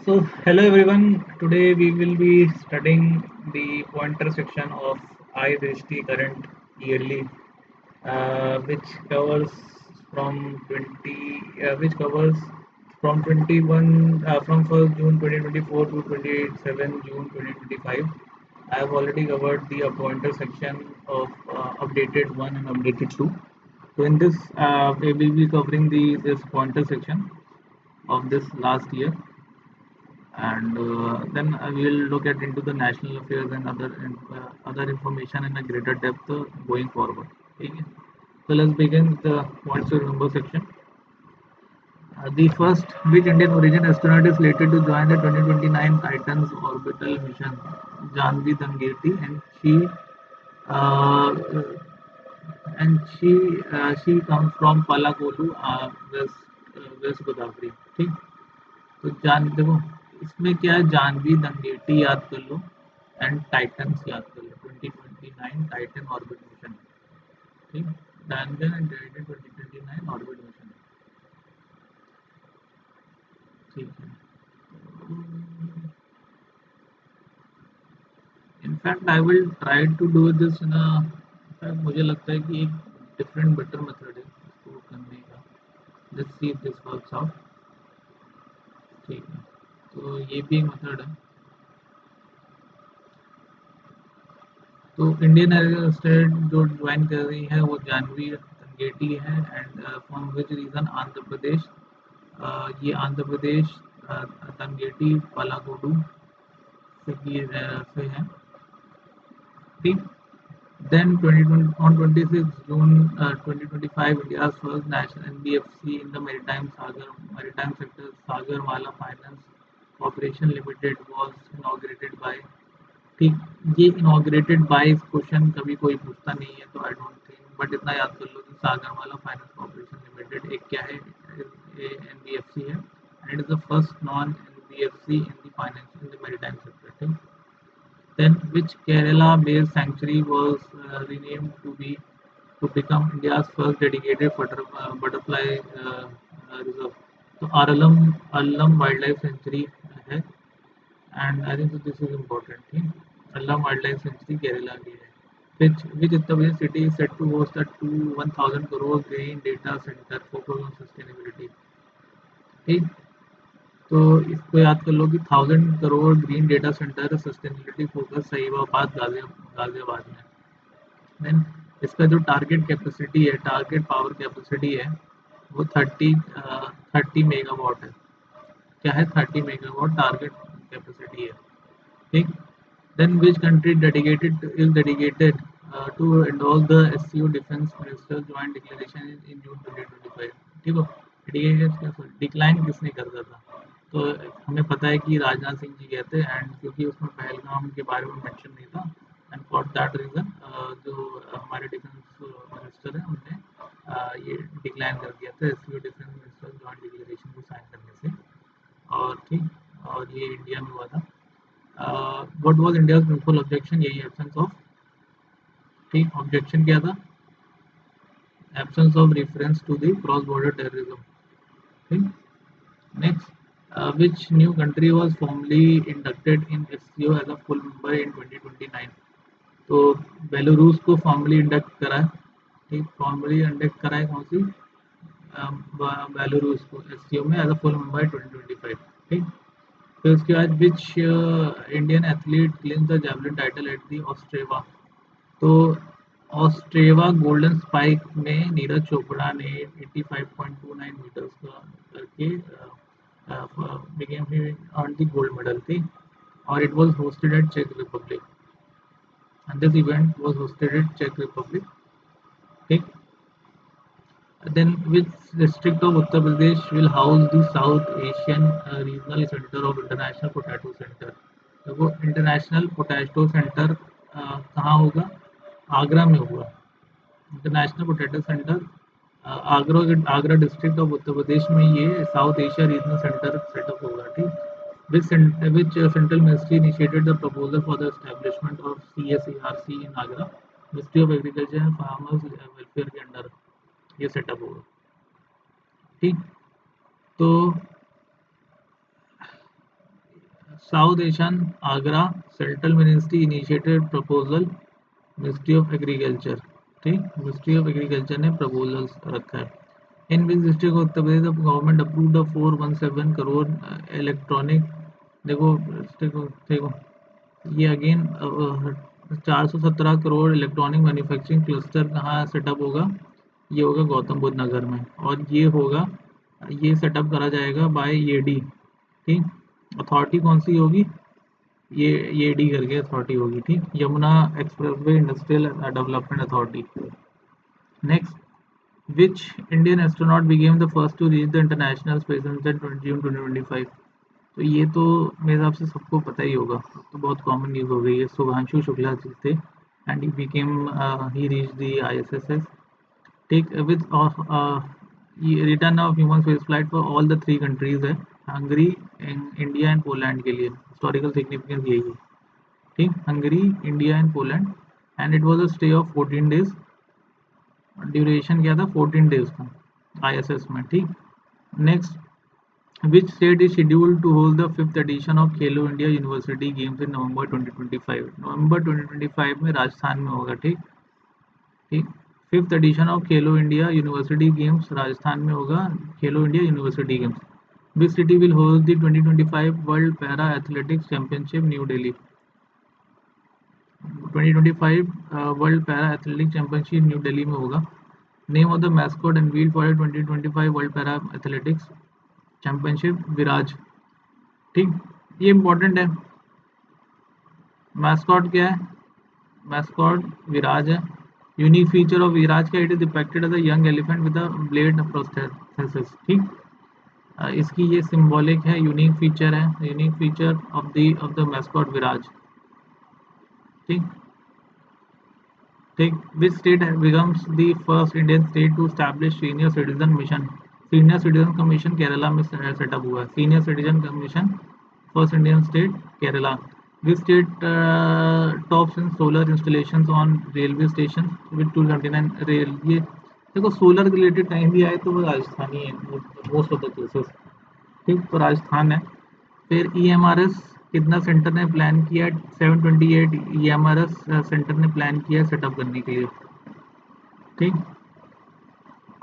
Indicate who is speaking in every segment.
Speaker 1: So, hello everyone. Today we will be studying the pointer section of I Drishti current yearly, which covers which covers from 21 from 1st June 2024 to 27 June 2025. I have already covered the pointer section of updated one and updated two. So in this, we will be covering the this pointer section of this last year, and then I will look at into the national affairs and other information in a greater depth going forward. Okay. So let's begin with the points to remember section. The first, which Indian origin astronaut is slated to join the 2029 Titan's orbital mission? Janvi Dangeti, uh, she comes from Palakolu, West Godavari. ठीक. तो जान देखो, इसमें क्या है, जानवी दंगेटी याद कर लो and titans याद कर लो। 2029 टाइटन ऑर्बिट मिशन। ठीक। डैंगन एंड टाइटन 2029 ऑर्बिट मिशन। ठीक है। In fact I will try to do this in मुझे लगता है कि एक डिफरेंट बेटर मेथड है इसको करने का। Let's see if this works out. ठीक है, तो ये भी एक मेथड है। तो इंडियन एयर स्टेट जो ज्वाइन कर रही है वो जानवी तंगेटी है, and from which region Andhra Pradesh. ये आंध्र प्रदेश, तंगेटी पालाकोडू से है। ठीक। Then 2020, on 26 June 2025, India's first national NBFC in the maritime sector, Sagarmala Finance Corporation Limited, was inaugurated by। ठीक। ये इनॉग्रेटेड बाय क्वेश्चन कभी कोई पूछता नहीं है, तो आई डोंट थिंक, बट इतना याद कर लो कि सागरमाला फाइनेंस कॉर्पोरेशन लिमिटेड एक क्या है, एनबीएफसी है, and it is the first non NBFC in the finance in the maritime sector. ठीक। Then which Kerala-based sanctuary was renamed to become India's first dedicated butterfly reserve? तो Allam Wildlife Sanctuary है, and I think so this is important. ठीक। Allam Wildlife Sanctuary Kerala की है। Which Uttar Pradesh city is set to host a 1,000 crore green data center focused on sustainability? ठीक। तो इसको याद कर लो कि 1,000 crore green data centre sustainability focus Sahibabad Ghaziabad में। देन इसका जो टारगेट कैपेसिटी है, टारगेट पावर कैपेसिटी है, वो 30 मेगावाट है। क्या है? 30 मेगावाट टारगेट कैपेसिटी है। ठीक। Then which country dedicated to endorse the SCO defence minister joint declaration in June 2025? ठीक हो। डिक्लाइन किसने कर दिया था? तो हमें पता है कि राजनाथ सिंह जी गए थे, एंड क्योंकि उसमें पहलगाम के बारे में मेंशन नहीं था, एंड फॉर दैट रीज़न जो हमारे डिफेंस मिनिस्टर हैं उनने ये डिक्लाइन कर दिया था SCO defence minister joint declaration को साइन करने से। और ठीक, और ये इंडिया में हुआ था। What was India's principal objection? यही एब्सेंस ऑफ। ठीक। ऑब्जेक्शन क्या था? Absence of reference to the cross border terrorism. ठीक। Next, which new country was formally inducted in SCO as a full member in 2029? तो Belarus को formally induct करा है। ठीक। फॉर्मली इंडक्ट करा है कौन सी? बेलारूस को एससीओ में एज अ फुल मेंबर 2025। ठीक। फिर उसके बाद which Indian athlete clean the javelin title at the Ostrava? तो ऑस्ट्रेवा गोल्डन स्पाइक में नीरज चोपड़ा ने 85.29 मीटर्स का करके became he earned the gold medal थी, और it was hosted at Czech Republic, and this event was hosted at Czech Republic. ठीक। Then which district of Uttar Pradesh will house the South Asian Regional Center of International Potato Center? देखो, International Potato Center कहाँ होगा? आगरा में होगा। International Potato Center Agra district of Uttar Pradesh में ये South Asia regional centre setup होगा। ठीक। Which central ministry initiated the proposal for the establishment of CSARC in Agra? Ministry of agriculture and farmers welfare के under ये सेटअप होगा। ठीक। तो South Asian Agra central ministry initiated proposal ministry of agriculture, ठीक, ministry of agriculture ने proposal रखा है। In which district Uttar Pradesh government approved 417 crore electronic, देखो देखो ये again 417 crore electronic manufacturing cluster कहाँ सेटअप होगा, ये होगा गौतम बुद्ध नगर में, और ये होगा, ये सेटअप करा जाएगा बाय ईडी, ठीक। अथॉरिटी कौन सी होगी, ये डी करके अथॉरिटी होगी, ठीक, Yamuna expressway industrial development authority. Next, which Indian astronaut became the first to reach the international space station 20 June 2025? तो ये तो मेरे हिसाब से सबको पता ही होगा, तो बहुत कॉमन न्यूज़ हो गई है। शुभांशु शुक्ला जी थे and he reach the ISS, ठीक, with return of human space flight for all the 3 countries है, हंगरी, इंडिया एंड पोलैंड के लिए। हिस्टोरिकल सिग्निफिकेंस यही है, ठीक, Hungary, India and Poland, and it was a stay of 14 days, duration क्या था 14 days का ISS में, ठीक। Next, which state is scheduled to hold the 5th edition of Khelo India university games in November 2025? November 2025 में राजस्थान में होगा, ठीक, ठीक। 5th edition of Khelo India university games Rajasthan में होगा, Khelo India university games. Which city will host the 2025 world para athletics championship? New Delhi. 2025 world para athletics championship New Delhi में होगा। Name of the mascot and wheel for 2025 world para athletics championship? Viraj, ठीक, ये important है। Mascot क्या है, mascot विराज है। यूनिक फीचर ऑफ विराज क्या, it is depicted as a young elephant with a blade prosthesis, ठीक। इसकी ये सिंबॉलिक है, यूनिक फीचर है, unique feature of the mascot Viraj, ठीक, ठीक। Which state becomes the first Indian state to establish senior citizen mission? Senior citizen commission Kerala में setup हुआ है, senior citizen commission, first Indian state Kerala. Which state tops in solar installations on railway station with 279 rail? ये देखो solar related time भी आए तो वो राजस्थान ही है मोस्ट ऑफ द केसेस, ठीक, तो राजस्थान है। फिर EMRS कितना सेंटर ने प्लान किया? 728 EMRS सेंटर ने प्लान किया सेटअप करने के लिए, ठीक।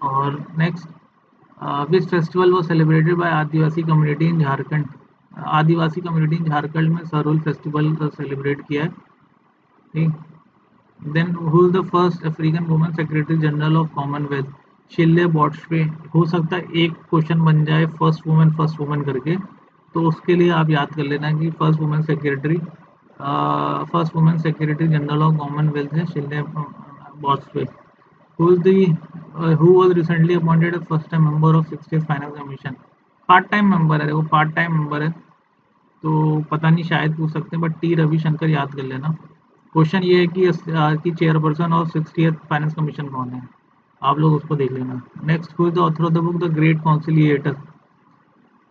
Speaker 1: और नेक्स्ट, विच फेस्टिवल वो celebrated by Adivasi community in Jharkhand? Adivasi community in Jharkhand में सरुल फेस्टिवल सेलिब्रेट किया है, ठीक। Then who is the first African woman secretary general of Commonwealth? Shirley Botchwey. हो सकता है एक क्वेश्चन बन जाए फर्स्ट वुमन करके, तो उसके लिए आप याद कर लेना कि first women secretary general of Commonwealth है Shirley Botchwey. Who was recently appointed as first time member of 60th finance commission? Part time member है, देखो पार्ट टाइम मेंबर है, तो पता नहीं शायद पूछ सकते हैं, बट टी रविशंकर याद कर लेना। क्वेश्चन ये है कि चेयरपर्सन और 60th फाइनेंस कमीशन कौन है, आप लोग उसको देख लेना। Next, who is the author of the book the great conciliator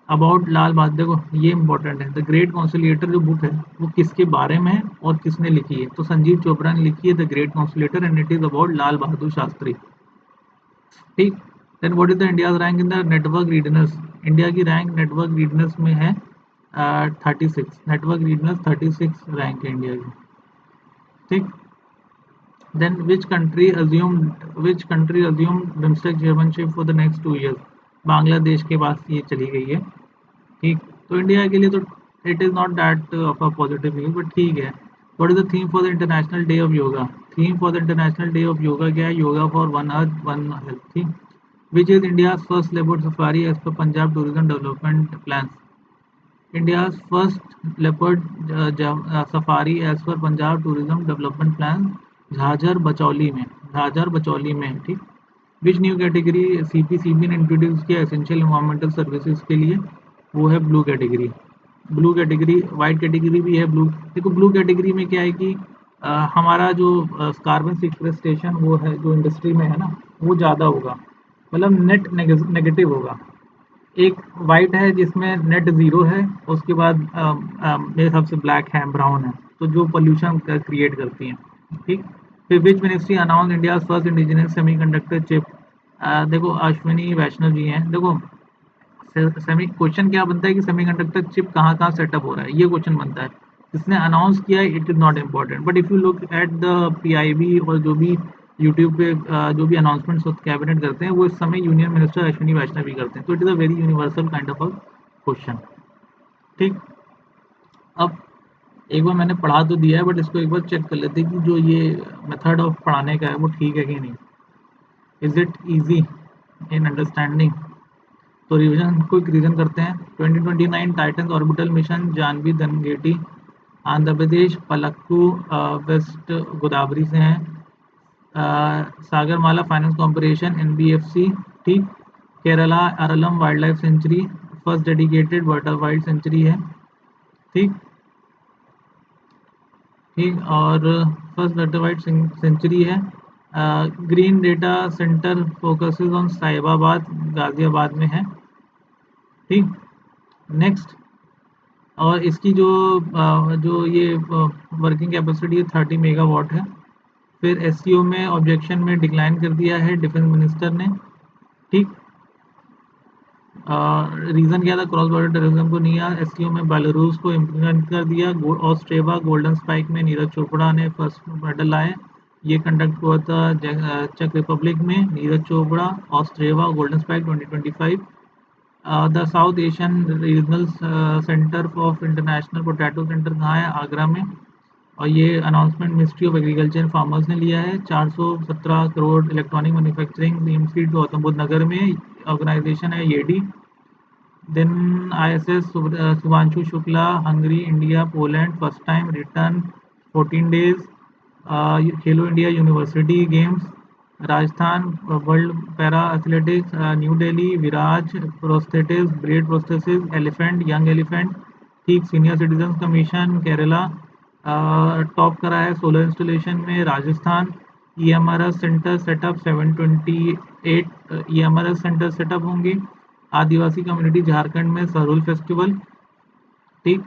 Speaker 1: about Lal Bahadur? देखो ये इंपॉर्टेंट है, द ग्रेट कॉन्सिलिएटर जो बुक है वो किसके बारे में है और किसने लिखी है? तो संजीव चोपड़ा ने लिखी है the great conciliator and it is about Lal Bahadur Shastri, ठीक। Then what is the India's rank in the network readiness? India की रैंक नेटवर्क रीडनेस में है 36, नेटवर्क रीडनेस 36 रैंक है इंडिया की, ठीक। Then which country assumed BIMSTEC chairmanship for the next 2 years? Bangladesh के पास ये चली गई है, ठीक। तो इंडिया के लिए तो it is not that of a positive news, but ठीक है। What is the theme for the international day of yoga? Theme for the international day of yoga क्या है? Yoga for one earth one health, ठीक। Which is India's first leopard safari as per Punjab tourism development plan? India's first leopard safari as per Punjab tourism development plan Jhajjar Bachauli में है, ठीक। Which new category CPCB ने introduce किया essential environmental services के लिए? वो है blue category. Blue category, white category भी है ब्लू। देखो ब्लू कैटेगरी में क्या है कि हमारा जो कार्बन सिक्वेस्ट्रेशन वो है जो इंडस्ट्री में है ना, वो ज़्यादा होगा, मतलब नेट नेगेटिव होगा। एक वाइट है जिसमें नेट ज़ीरो है, उसके बाद मेरे हिसाब से ब्लैक है, ब्राउन है, तो जो पोल्यूशन क्रिएट करती हैं, ठीक। फिर which ministry announce India first indigenous semiconductor chip? देखो अश्विनी वैष्णव जी हैं। देखो सेमी क्वेश्चन क्या बनता है कि सेमीकंडक्टर चिप कहाँ कहाँ सेटअप हो रहा है, ये क्वेश्चन बनता है। जिसने अनाउंस किया है it is not important, but if you look at the PIB और जो भी यूट्यूब पे जो भी अनाउंसमेंट्स कैबिनेट करते हैं, वो इस समय यूनियन मिनिस्टर अश्विनी वैष्णव भी करते हैं, तो it is a very universal kind of a question. ठीक। अब एक बार मैंने पढ़ा तो दिया है, बट इसको एक बार चेक कर लेते हैं कि जो ये मेथड ऑफ पढ़ाने का है वो ठीक है कि नहीं। Is it easy in understanding. तो रिवीजन को एक रीजन करते हैं। 2029 Titan orbital mission Jahnavi Dhangeti Andhra Pradesh Palakollu West Godavari से हैं। Sagarmala finance corporation NBFC. ठीक। Kerala Aralam wild life sanctuary first dedicated water wild sanctuary है। ठीक। ठीक। और फर्स्ट वाटर वाइल्ड सेंचुरी है। Green data centre focuses on Sahibabad Ghaziabad में है। ठीक। नेक्स्ट। और इसकी जो ये वर्किंग कैपेसिटी 30 मेगावाट है। फिर एससीओ में ऑब्जेक्शन में डिक्लाइन कर दिया है डिफेंस मिनिस्टर ने। ठीक। रीज़न क्या था, क्रॉस बॉर्डर टेररिज्म को नहीं आया। एससीओ में बेलारूस को इम्प्लीमेंट कर दिया। ऑस्ट्रेवा गोल्डन स्पाइक में नीरज चोपड़ा ने फर्स्ट मेडल लाए। ये कंडक्ट हुआ था चेक रिपब्लिक में। Neeraj Chopra Ostrava golden spike 2025। The South Asian regional centre of International Potato Center कहाँ है, आगरा में। और ये announcement ministry of agriculture and farmers ने लिया है। 417 crore electronic manufacturing BMC Gautam Buddh Nagar में ऑर्गेनाइजेशन है येडी। Then ISS Shubhanshu Shukla Hungary India Poland first time return 14 days. Khelo India university games Rajasthan world para athletics New Delhi Viraj प्रोस्थेटिस bread prosthesis elephant young elephant. ठीक। Senior citizen commission Kerala top करा है solar installation में Rajasthan. EMRS centre setup 728 EMRS centre setup होंगे। Adivasi community Jharkhand में Sarhul festival. ठीक।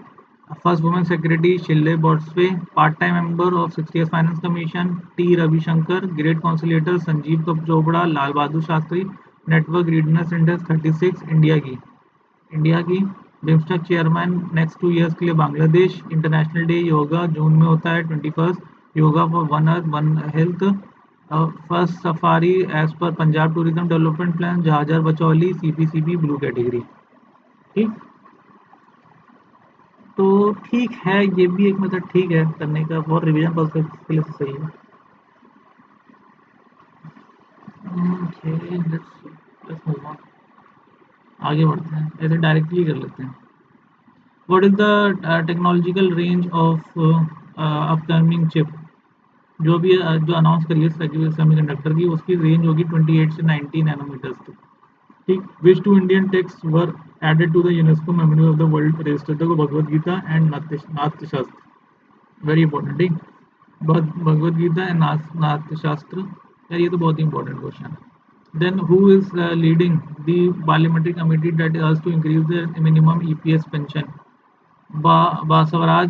Speaker 1: First women secretary Shirley Botchwey part time member of 60th finance commission T Ravishankar great conciliator Sanjeev Chopra Lal Bahadur Shastri network readiness index 36 India की BIMSTEC chairman next 2 years के लिए Bangladesh. International day yoga जून में होता है 21 yoga for one earth one health. First safari as per Punjab tourism development plan Jhajjar Bachauli CPCB blue category. ठीक। तो ठीक है, ये भी एक मेथड ठीक है करने का, और रिवीजन पर्पस के लिए तो सही है। लेट्स मूव ऑन, आगे बढ़ते हैं, ऐसे डायरेक्टली कर लेते हैं। What is the technological range of upcoming chip. जो भी जो अनाउंस करी है सेमीकंडक्टर की, उसकी रेंज होगी 28 से 90 नैनोमीटर्स तक। ठीक। Which two Indian text were added to the UNESCO memory of the world register, देखो भगवद गीता एंड नाट्य शास्त्र, वेरी इंपॉर्टेंट। ठीक। भगवद गीता एंड नाट्य शास्त्र, यार ये तो बहुत ही इंपॉर्टेंट क्वेश्चन है। Then who is leading the parliamentary committee that is to increase the minimum EPS pension. Basavaraj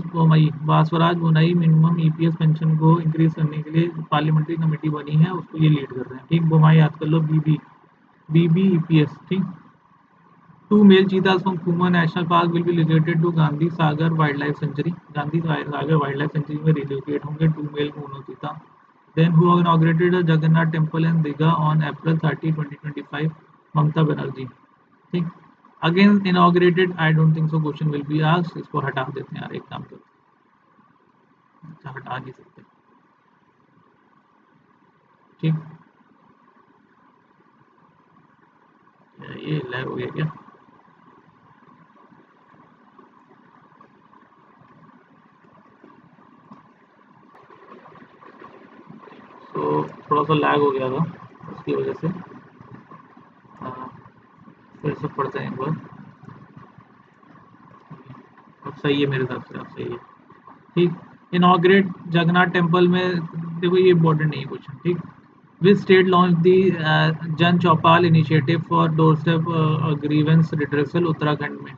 Speaker 1: Bommai minimum EPS pension को इंक्रीज करने के लिए पार्लियामेंट्री कमेटी बनी है, उसको ये लीड कर रहे हैं। ठीक। बोमाई याद कर लो, बीबी ईपीएस। ठीक। Two male cheetahs from Kuno national park will be located to Gandhi Sagar wild life sanctuary, Gandhi Sagar wild life sanctuary में रिलोकेट होंगे 2 मेल मोनो चीता। Then who inaugurated Jagannath temple in Digha on April 30 2025, Mamata Banerjee. ठीक। Again inaugurated, I don't think so question will be asked, इसको हटा देते हैं यार, एक काम करते हैं, अच्छा हटा नहीं सकते। ठीक। ये लैग हो गया क्या। तो थोड़ा सा लैग हो गया था, उसकी वजह से फिर से पढ़ते हैं एक बार। अब सही है मेरे हिसाब से, अब सही है। ठीक। इनॉग्रेट जगन्नाथ टेम्पल में, देखो ये इंपॉर्टेंट नहीं है क्वेश्चन। ठीक। Which state launch the Jan Chaupal initiative for doorstep grievance redressal, Uttarakhand में।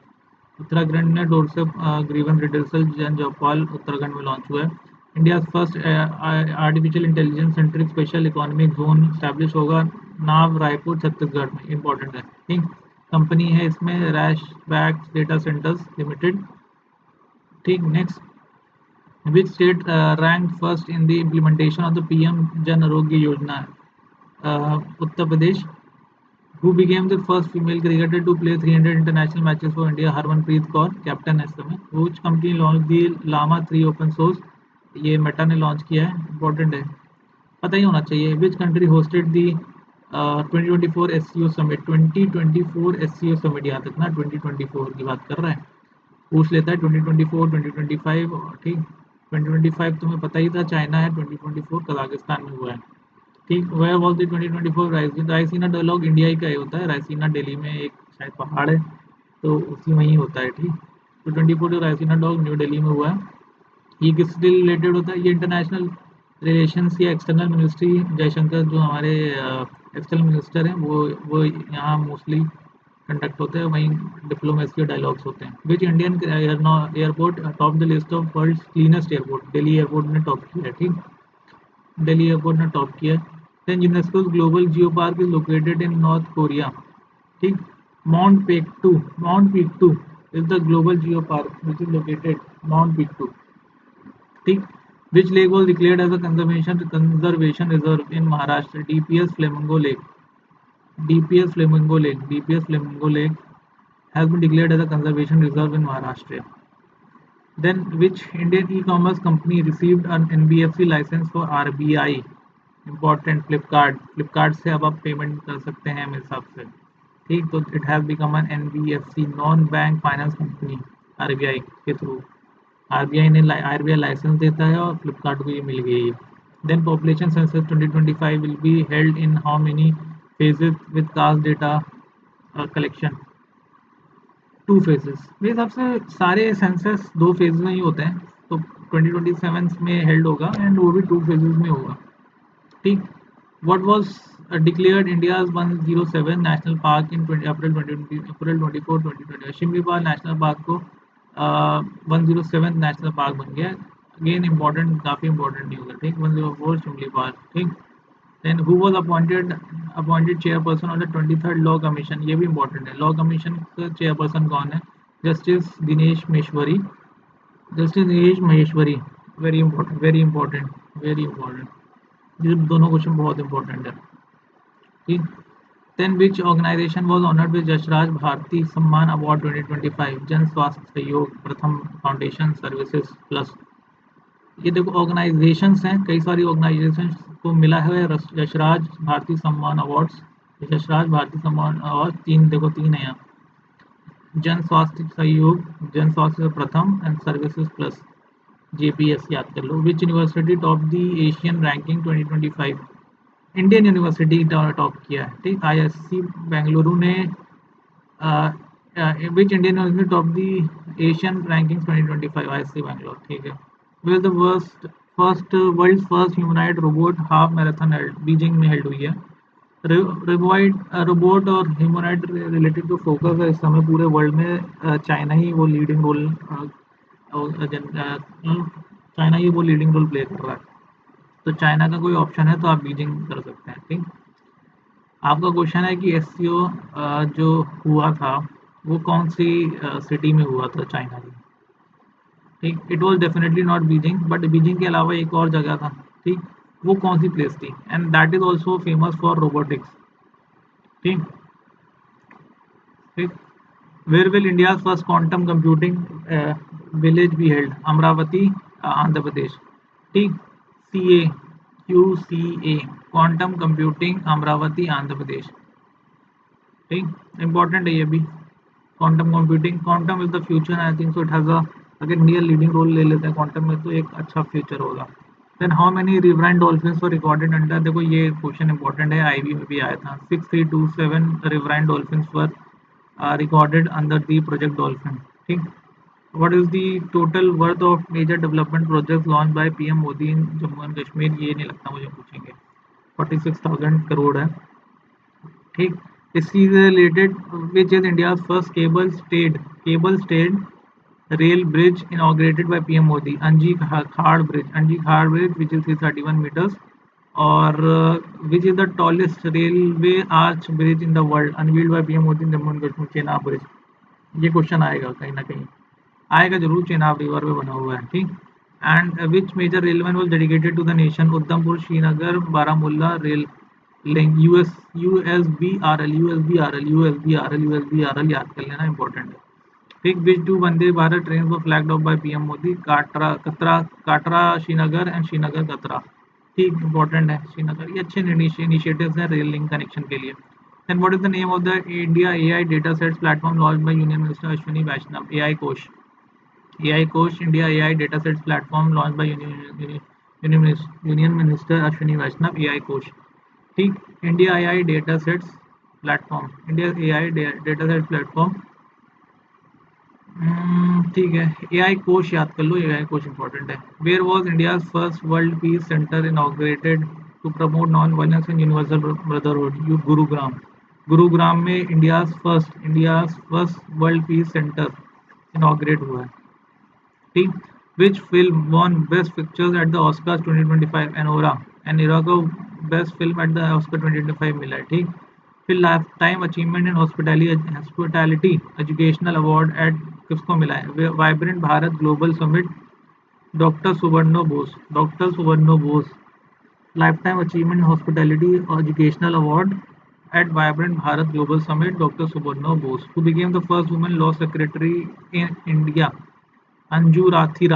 Speaker 1: उत्तराखंड ने डोरस्टेप ग्रीवेंस रिड्रेसल जन चौपाल उत्तराखंड में लॉन्च हुआ है। India first artificial intelligence centric special economic zone establish होगा नाव रायपुर छत्तीसगढ़ में, इंपॉर्टेंट है। ठीक। कंपनी है इसमें रैश बैक्स डेटा सेंटर्स लिमिटेड। ठीक, next, which state rank first in the implementation of the PM Jan Arogya Yojana? Uttar Pradesh. Who became the first female cricketer to play 300 international matches for India? Harmanpreet Kaur, captain है इस समय। Which company launched the llama 3 open source? ये Meta ने launch किया है, important है, पता ही होना चाहिए। Which country hosted the 2024 SCO summit? 2024 SCO summit, यहाँ तक ना 2024 की बात कर रहा है, पूछ लेता है 2024 2025। ठीक, 2025 तुम्हें पता ही था, चाइना है, 2024 कजाकिस्तान में हुआ है। ठीक, वह was the 2024 Raisina dialogue, India ही का ही होता है, रायसीना दिल्ली में एक शायद पहाड़ है, तो उसी में ही होता है। ठीक, तो 24 रायसीना डॉग न्यू दिल्ली में हुआ है। ये किससे रिलेटेड होता है? ये इंटरनेशनल रिलेशंस या एक्सटर्नल मिनिस्ट्री, जयशंकर जो हमारे एक्सटर्नल मिनिस्टर हैं, वो यहाँ मोस्टली कंडक्ट होते हैं, वहीं डिप्लोमेसी के डायलॉग्स होते हैं। Which Indian airport top the list of world cleanest airport? Delhi airport ने टॉप किया है। ठीक, दिल्ली एयरपोर्ट ने टॉप किया। Then UNESCO global geopark is located in North Korea. ठीक, Mount Paektu is the global geopark which is located Mount Paektu. ठीक, which lake was declared as a conservation reserve in Maharashtra? DPS flamingo lake. DPS flamingo lake has been declared as a conservation reserve in Maharashtra. Then, which Indian e-commerce company received an NBFC license for RBI? Important, Flipkart. Flipkart से अब आप payment कर सकते हैं मेरे हिसाब से। ठीक, तो it has become an NBFC, non bank finance company, RBI के थ्रू। RBI लाइसेंस देता है और फ्लिपकार्ट को ये मिल गई है। Then population census 2025 will be held in how many phases with caste data collection? 2 phases. मेरे हिसाब से सारे सेंसस 2 फेज में ही होते हैं, तो 2027 में हेल्ड होगा एंड वो भी 2 फेजेस में होगा। ठीक, what was declared India's 107 national park in April 24 2020? Shimli park national park को 107 नेशनल पार्क बन गया। अगेन इंपॉर्टेंट, काफ़ी इंपॉर्टेंट न्यूज़ है। ठीक, 104 शिमली पार्क। ठीक, then who was appointed chairperson of the 23rd law commission? ये भी इंपॉर्टेंट है, लॉ कमीशन का चेयरपर्सन कौन है? Justice Dinesh Maheshwari. Very important, very important, very important, ये दोनों क्वेश्चन बहुत इंपॉर्टेंट है। ठीक, then which organisation was honoured with Yashraj Bharati Samman award 2025? जन स्वास्थ्य सहयोग, प्रथम फाउंडेशन, सर्विसेज प्लस। ये देखो ऑर्गेनाइजेशंस हैं, कई सारी ऑर्गेनाइजेशंस को मिला है यशराज भारती सम्मान अवार्ड्स। यशराज भारती सम्मान अवार्ड 3, देखो 3 है यहाँ, जन स्वास्थ्य सहयोग, जन स्वास्थ्य प्रथम एंड सर्विसेज प्लस, JPS याद कर लो। Which university top the Asian ranking 2025? Indian university top किया है। ठीक, ISC बेंगलुरु ने which Indian university top the Asian ranking 2025? ISC Bangalore. ठीक है, which the world first humanoid robot half marathon Beijing में हेल्ड हुई है? रोबोट और ह्यूमनॉइड रिलेटेड जो फोकस है इस समय पूरे वर्ल्ड में, चाइना ही वो लीडिंग रोल प्ले कर रहा है, तो चाइना का कोई ऑप्शन है तो आप बीजिंग कर सकते हैं। ठीक, आपका क्वेश्चन है कि SCO जो हुआ था वो कौन सी सिटी में हुआ था चाइना की? ठीक, it was definitely not Beijing, but Beijing के अलावा एक और जगह था। ठीक, वो कौन सी प्लेस थी? And that is also famous for robotics. ठीक, ठीक, where will India first quantum computing village be held? Amaravati, Andhra Pradesh. ठीक, QCA quantum computing Amaravati Andhra Pradesh. ठीक, इंपॉर्टेंट है ये भी, quantum computing, quantum is the future. I think so it has अगर India leading role ले लेते हैं क्वांटम में तो एक अच्छा फ्यूचर होगा। Then how many riverine dolphins were recorded under? देखो ये क्वेश्चन इंपॉर्टेंट है, IB में भी आया था। 6327 riverine dolphins were recorded under the project dolphin. ठीक, what is the total worth of major development projects launched by PM Modi in Jammu and Kashmir? ये नहीं लगता मुझे पूछेंगे, 46,000 करोड़ है। ठीक, इसकी related which is India first cable stayed rail bridge inaugurated bye PM Modi? अंजी खाड़ ब्रिज, विच इज 331 मीटर्स। और विच is the tallest railway arch bridge in the world unveiled bye PM Modi Jammu and Kashmir Chenab bridge. ये क्वेश्चन आएगा कहीं ना कहीं, आएगा जरूर, चेनाब रिवर पे बना हुआ है, ठीक। And which major rail line was dedicated to the nation, Udhampur Srinagar Baramulla rail link, U S B R L याद कर लेना, इंपॉर्टेंट है, ठीक। Which two Vande Bharat train were flagged off by PM Modi, Katra Srinagar and Srinagar Katra, ठीक, इंपॉर्टेंट है श्रीनगर। ये अच्छे इनिशिएटिव्स हैं रेल लिंक कनेक्शन के लिए। Then what is the name of the India AI data sets platform launch by union minister Ashwini Vaishnaw, AI Kosh, AI Kosh India AI data sets platform launch by union minister Ashwini Vaishnaw, AI Kosh, ठीक। India AI data sets platform, India AI data set platform, ठीक है, AI Kosh याद कर लो, AI Kosh important है। Where was India first world peace centre inaugurated to promote non violence and universal brotherhood, Gurugram, Gurugram में India's first world peace centre inaugurate हुआ है, ठीक। Which film won best pictures at the Oscar 2025, Anora, Anora को best film at the Oscar 2025 मिला है, ठीक। फिर life time achievement in hospitality educational award at किसको मिला है, vibrant Bharat global summit, doctor Suvarno Bose, life time achievement in hospitality educational award at vibrant Bharat global summit, doctor Suvarno Bose, who became the first women law secretary in India, Anju Rathi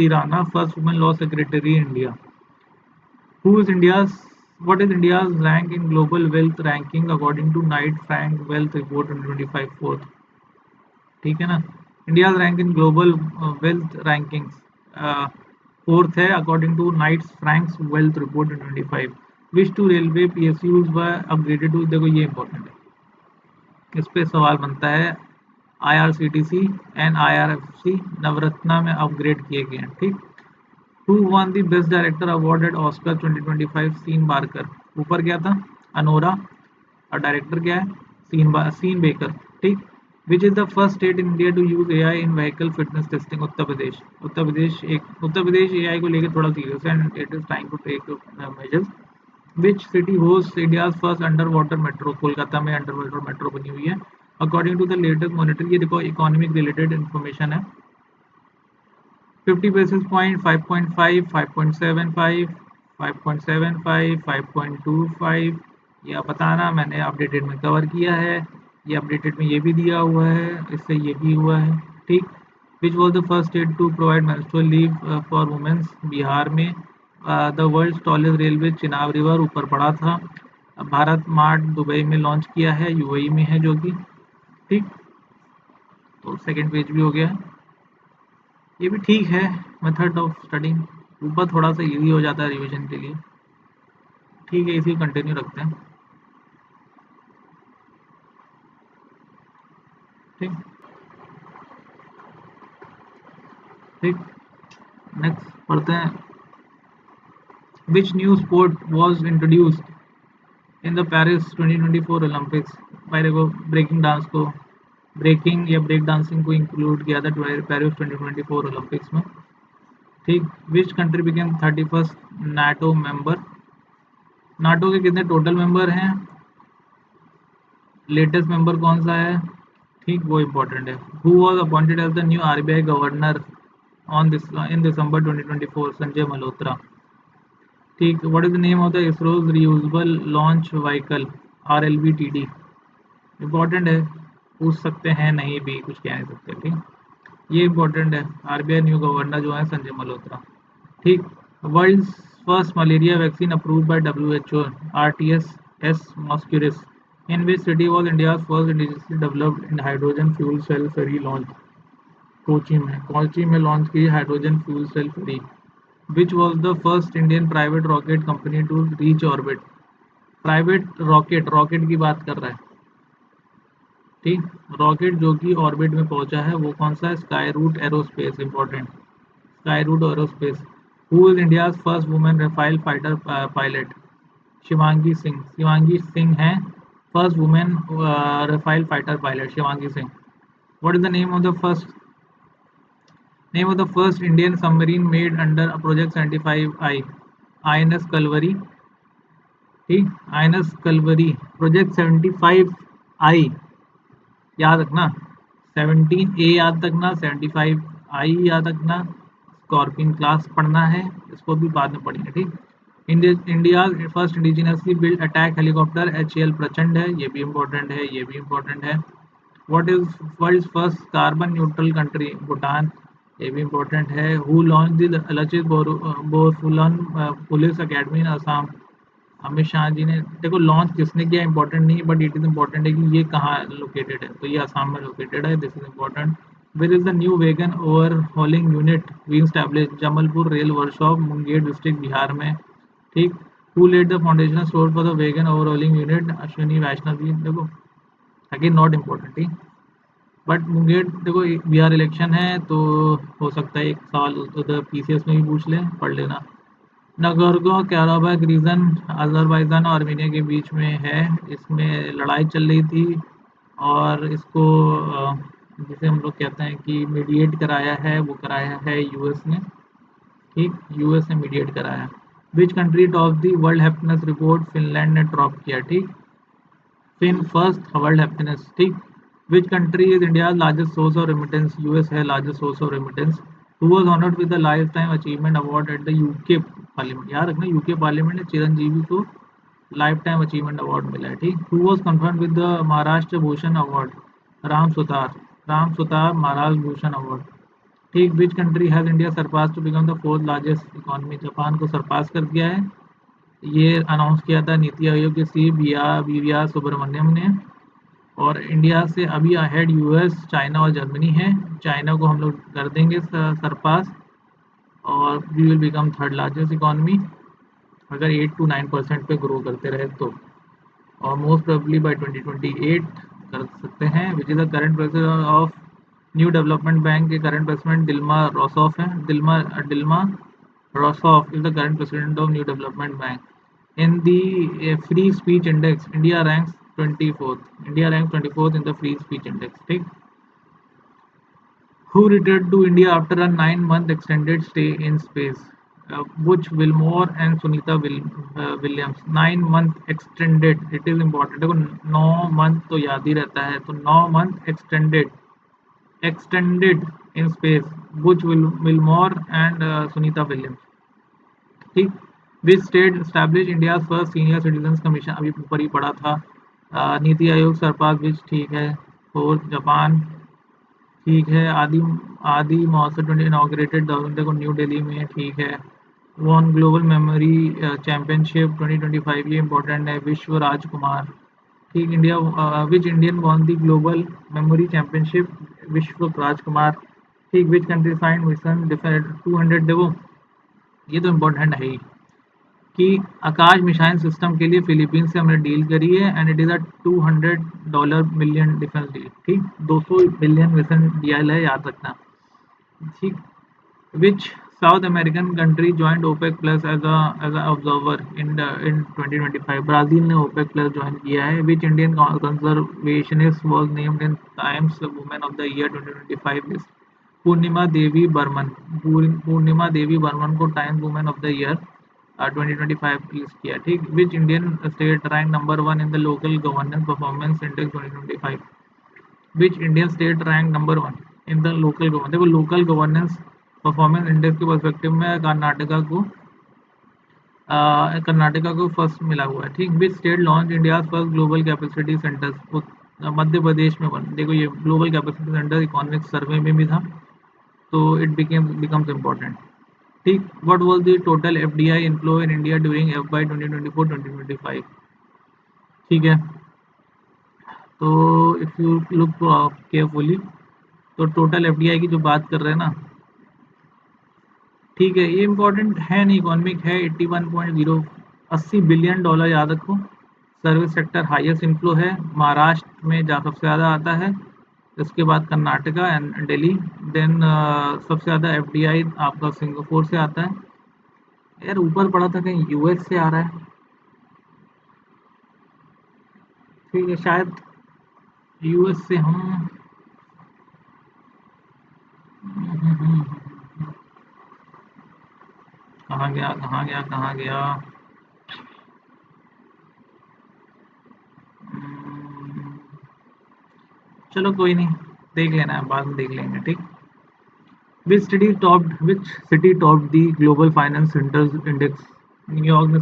Speaker 1: Rana, first women law secretary India. Who is India's What is India's rank in global wealth ranking according to Knight Frank Wealth Report 2025 fourth, ठीक है ना। India's rank in global wealth rankings fourth है according to Knights Franks wealth report 2025। Which two railway PSUs were upgraded to, देखो ये important है, इस पे सवाल बनता है, आईआरसीटीसी एंड आईआरएफसी नवरत्ना में अपग्रेड किए गए हैं, ठीक। Who won the best director award at Oscar 2025, Sean Barker, ऊपर क्या था, अनोरा, और डायरेक्टर क्या है, सीन बेकर, ठीक। Which is the first state in India to use AI in vehicle fitness testing, Uttar Pradesh AI को लेकर थोड़ा सीरियस है and it is trying to take measures. Which city host India's first under water metro, Kolkata में under water metro बनी हुई है according to the latest monetary, ये देखो इकोनॉमिक रिलेटेड इन्फॉर्मेशन है, 50 basis point, 5.5, 5.75, 5.75, 5.25, ये आप बताना, मैंने अपडेटेड में कवर किया है, ये अपडेटेड में ये भी दिया हुआ है, इससे ये भी हुआ है, ठीक। Which was the first state to provide menstrual leave for women's, Bihar में। The world tallest railway Chenab river, ऊपर पड़ा था। भारत मार्ट दुबई में लॉन्च किया है, यूएई में है जो कि, ठीक। तो सेकेंड पेज भी हो गया, ये भी ठीक है। मेथड ऑफ स्टडिंग ऊपर थोड़ा सा इजी हो जाता है रिवीजन के लिए, ठीक है, इसी कंटिन्यू रखते हैं, ठीक ठीक। नेक्स्ट पढ़ते हैं, which new sport was introduced in the Paris 2024 Olympics, पहले को ब्रेकिंग डांस को, ब्रेकिंग या ब्रेक डांसिंग को इंक्लूड किया था पेरिस 2024 ओलंपिक्स में, ठीक। Which country became 31st NATO member, NATO के कितने टोटल मेंबर हैं, लेटेस्ट मेंबर कौन सा है, ठीक, वो इम्पोर्टेंट है। Who was appointed as the new RBI governor on this in December 2024, Sanjay Malhotra, ठीक। What is the name of the ISRO's reusable launch vehicle, R L V T D, important है, पूछ सकते हैं, नहीं भी कुछ कह नहीं सकते, ठीक, ये इम्पोर्टेंट है। आरबीआई न्यू गवर्नर जो है संजय मल्होत्रा, ठीक। World first malaria vaccine approved by WHO, R T S S Mosquirix, in which city was India's first indigenously developed in hydrogen fuel cell ferry launch, Kochi में लॉन्च की hydrogen fuel cell ferry. Which was the first Indian private rocket company to reach orbit, private rocket की बात कर रहा है, ठीक। Rocket जो कि ऑर्बिट में पहुंचा है वो कौन सा है, sky root aerospace, important, sky root aerospace. Who is India's first women Rafale fighter pilot, Shivangi Singh हैं first women Rafale fighter pilot, Shivangi Singh. What is the name of the first Indian submarine made under project 75 I, I N S Kalvari, ठीक, I N S Kalvari, project 75 आई याद रखना, 17 ए याद रखना, 75 आई याद रखना, scorpion class पढ़ना है, इसको भी बाद में पढ़ेंगे, ठीक। India first indigenously build attack helicopter HAL प्रचंड है, ये भी इम्पोर्टेंट है, ये भी इम्पोर्टेंट है। What is world first carbon neutral country, Bhutan, ये भी इम्पोर्टेंट है। Who launch the Lachit Borphukan police academy in Assam, Amit Shah ji ने। देखो लॉन्च किसने किया इंपॉर्टेंट नहीं, बट इट इज इंपॉर्टेंट है कि ये कहाँ लोकेटेड है, तो ये असम में लोकेटेड है, this is important. Where is the new wagon overhauling unit we establish, Jamalpur rail workshop, Munger district, Bihar में, ठीक। Who laid the foundation stone for the wagon overhauling unit, Ashwini Vaishnaw ji. देखो अगेन नॉट इम्पोर्टेंट, ठीक, but Munger देखो Bihar election है तो हो सकता है एक सवाल उधर PCS में भी पूछ लें, पढ़ लेना। नगोर्नो कराबाख रीजन अजरबैजान और आर्मेनिया के बीच में है, इसमें लड़ाई चल रही थी और इसको जिसे हम लोग कहते हैं कि मीडिएट कराया है, वो कराया है यूएस ने, ठीक, यूएस ने मीडिएट कराया। Which country top the world happiness report, Finland ने टॉप किया, ठीक, फिन फर्स्ट वर्ल्ड हैप्पीनेस, ठीक। Which country is India largest source of remittance, US है largest source of remittance. Who was honoured with the life time achievement award at the UK parliament, याद रखना UK parliament ने चिरंजीवी को life time achievement award मिला है, ठीक। Who was confirmed with the Maharashtra Bhushan award, Ram Sutar, Ram Sutar Maharashtra Bhushan award, ठीक। Which country has India surpass to become the fourth largest economy, Japan को surpass कर दिया है, ये अनाउंस किया था नीति आयोग के C B V R Subrahmanyam ने। और इंडिया से अभी अहेड यूएस, चाइना और जर्मनी है, चाइना को हम लोग कर देंगे सरपास, और we will become third largest economy अगर 8 to 9% पे ग्रो करते रहे तो, और मोस्ट प्रोबेबली बाय 2028 कर सकते हैं। Which is the current president of new development bank के करंट प्रेसिडेंट दिल्मा रोसोफ है, Dilma Rousseff is the current president of new development bank. In the free speech index, India ranks 24th. India ranks 24th in the free speech index. ठीक. Who returned to India after a 9-month extended stay in space? Butch Wilmore and Sunita Williams. 9 month extended. It is important. देखो 9 month तो याद ही रहता है, तो 9 month extended in space. Butch Wilmore and Sunita Williams. ठीक। Which state establish India first senior citizen commission, अभी ऊपर ही पढ़ा था। नीति आयोग सरपास विच, ठीक है। फोर्थ जापान, ठीक है। आदि आदि महोत्सव 20 इनाग्रेटेड देखो न्यू दिल्ली में, ठीक है। वन ग्लोबल मेमोरी चैंपियनशिप 2025, ये इंपॉर्टेंट है, विश्व राजकुमार, ठीक। India which Indian won the global memory championship, विश्व राजकुमार, ठीक। विच कंट्री साइन मिशन 200, देखो ये तो इम्पोर्टेंट है ही कि आकाश मिसाइल सिस्टम के लिए फिलीपींस से हमने डील करी है, and it is a $200 million defence deal, ठीक। 200 बिलियन मिशन डील है, याद रखना, ठीक। Which south American country joint OPEC plus as observer in 2025, Brazil ने ओपेक प्लस ज्वाइन किया है। Which Indian conservationist was named in Time's women of the year 2025 list, Purnima Devi Barman, Purnima Devi Barman को Time's women of the year 2025 list किया, ठीक। Which Indian state rank number 1 in the local governance performance index 2025, which Indian state rank number 1 in the local governance, देखो local governance performance index के perspective में कर्नाटका को first मिला हुआ है, ठीक। Which state launch India first global capacity centre, Madhya Pradesh में बन, देखो ये global capacity centre economic survey में भी था, तो इट बिकम्स इम्पोर्टेंट, ठीक। What was the total FDI inflow in India during FY 2024-2025, ठीक है। तो इफ़ यू लुक केयरफुली, तो टोटल एफडीआई की जो बात कर रहे हैं ना, ठीक है, ये इंपॉर्टेंट है नहीं, इकोनॉमिक है, 81.0 $80 बिलियन, याद रखो। सर्विस सेक्टर हाईएस्ट इनफ्लो है, महाराष्ट्र में सबसे ज़्यादा आता है, इसके बाद कर्नाटका एंड दिल्ली, देन सबसे ज़्यादा एफडीआई आपका सिंगापुर से आता है। यार ऊपर पड़ा था कहीं यूएस से आ रहा है, ठीक है, शायद यूएस से हम कहाँ कहाँ गया कहाँ गया कहाँ गया? हम्म, चलो कोई नहीं, देख लेना है, बाद में देख लेंगे, ठीक। Which city topped the Global Finance Centers Index? New York ने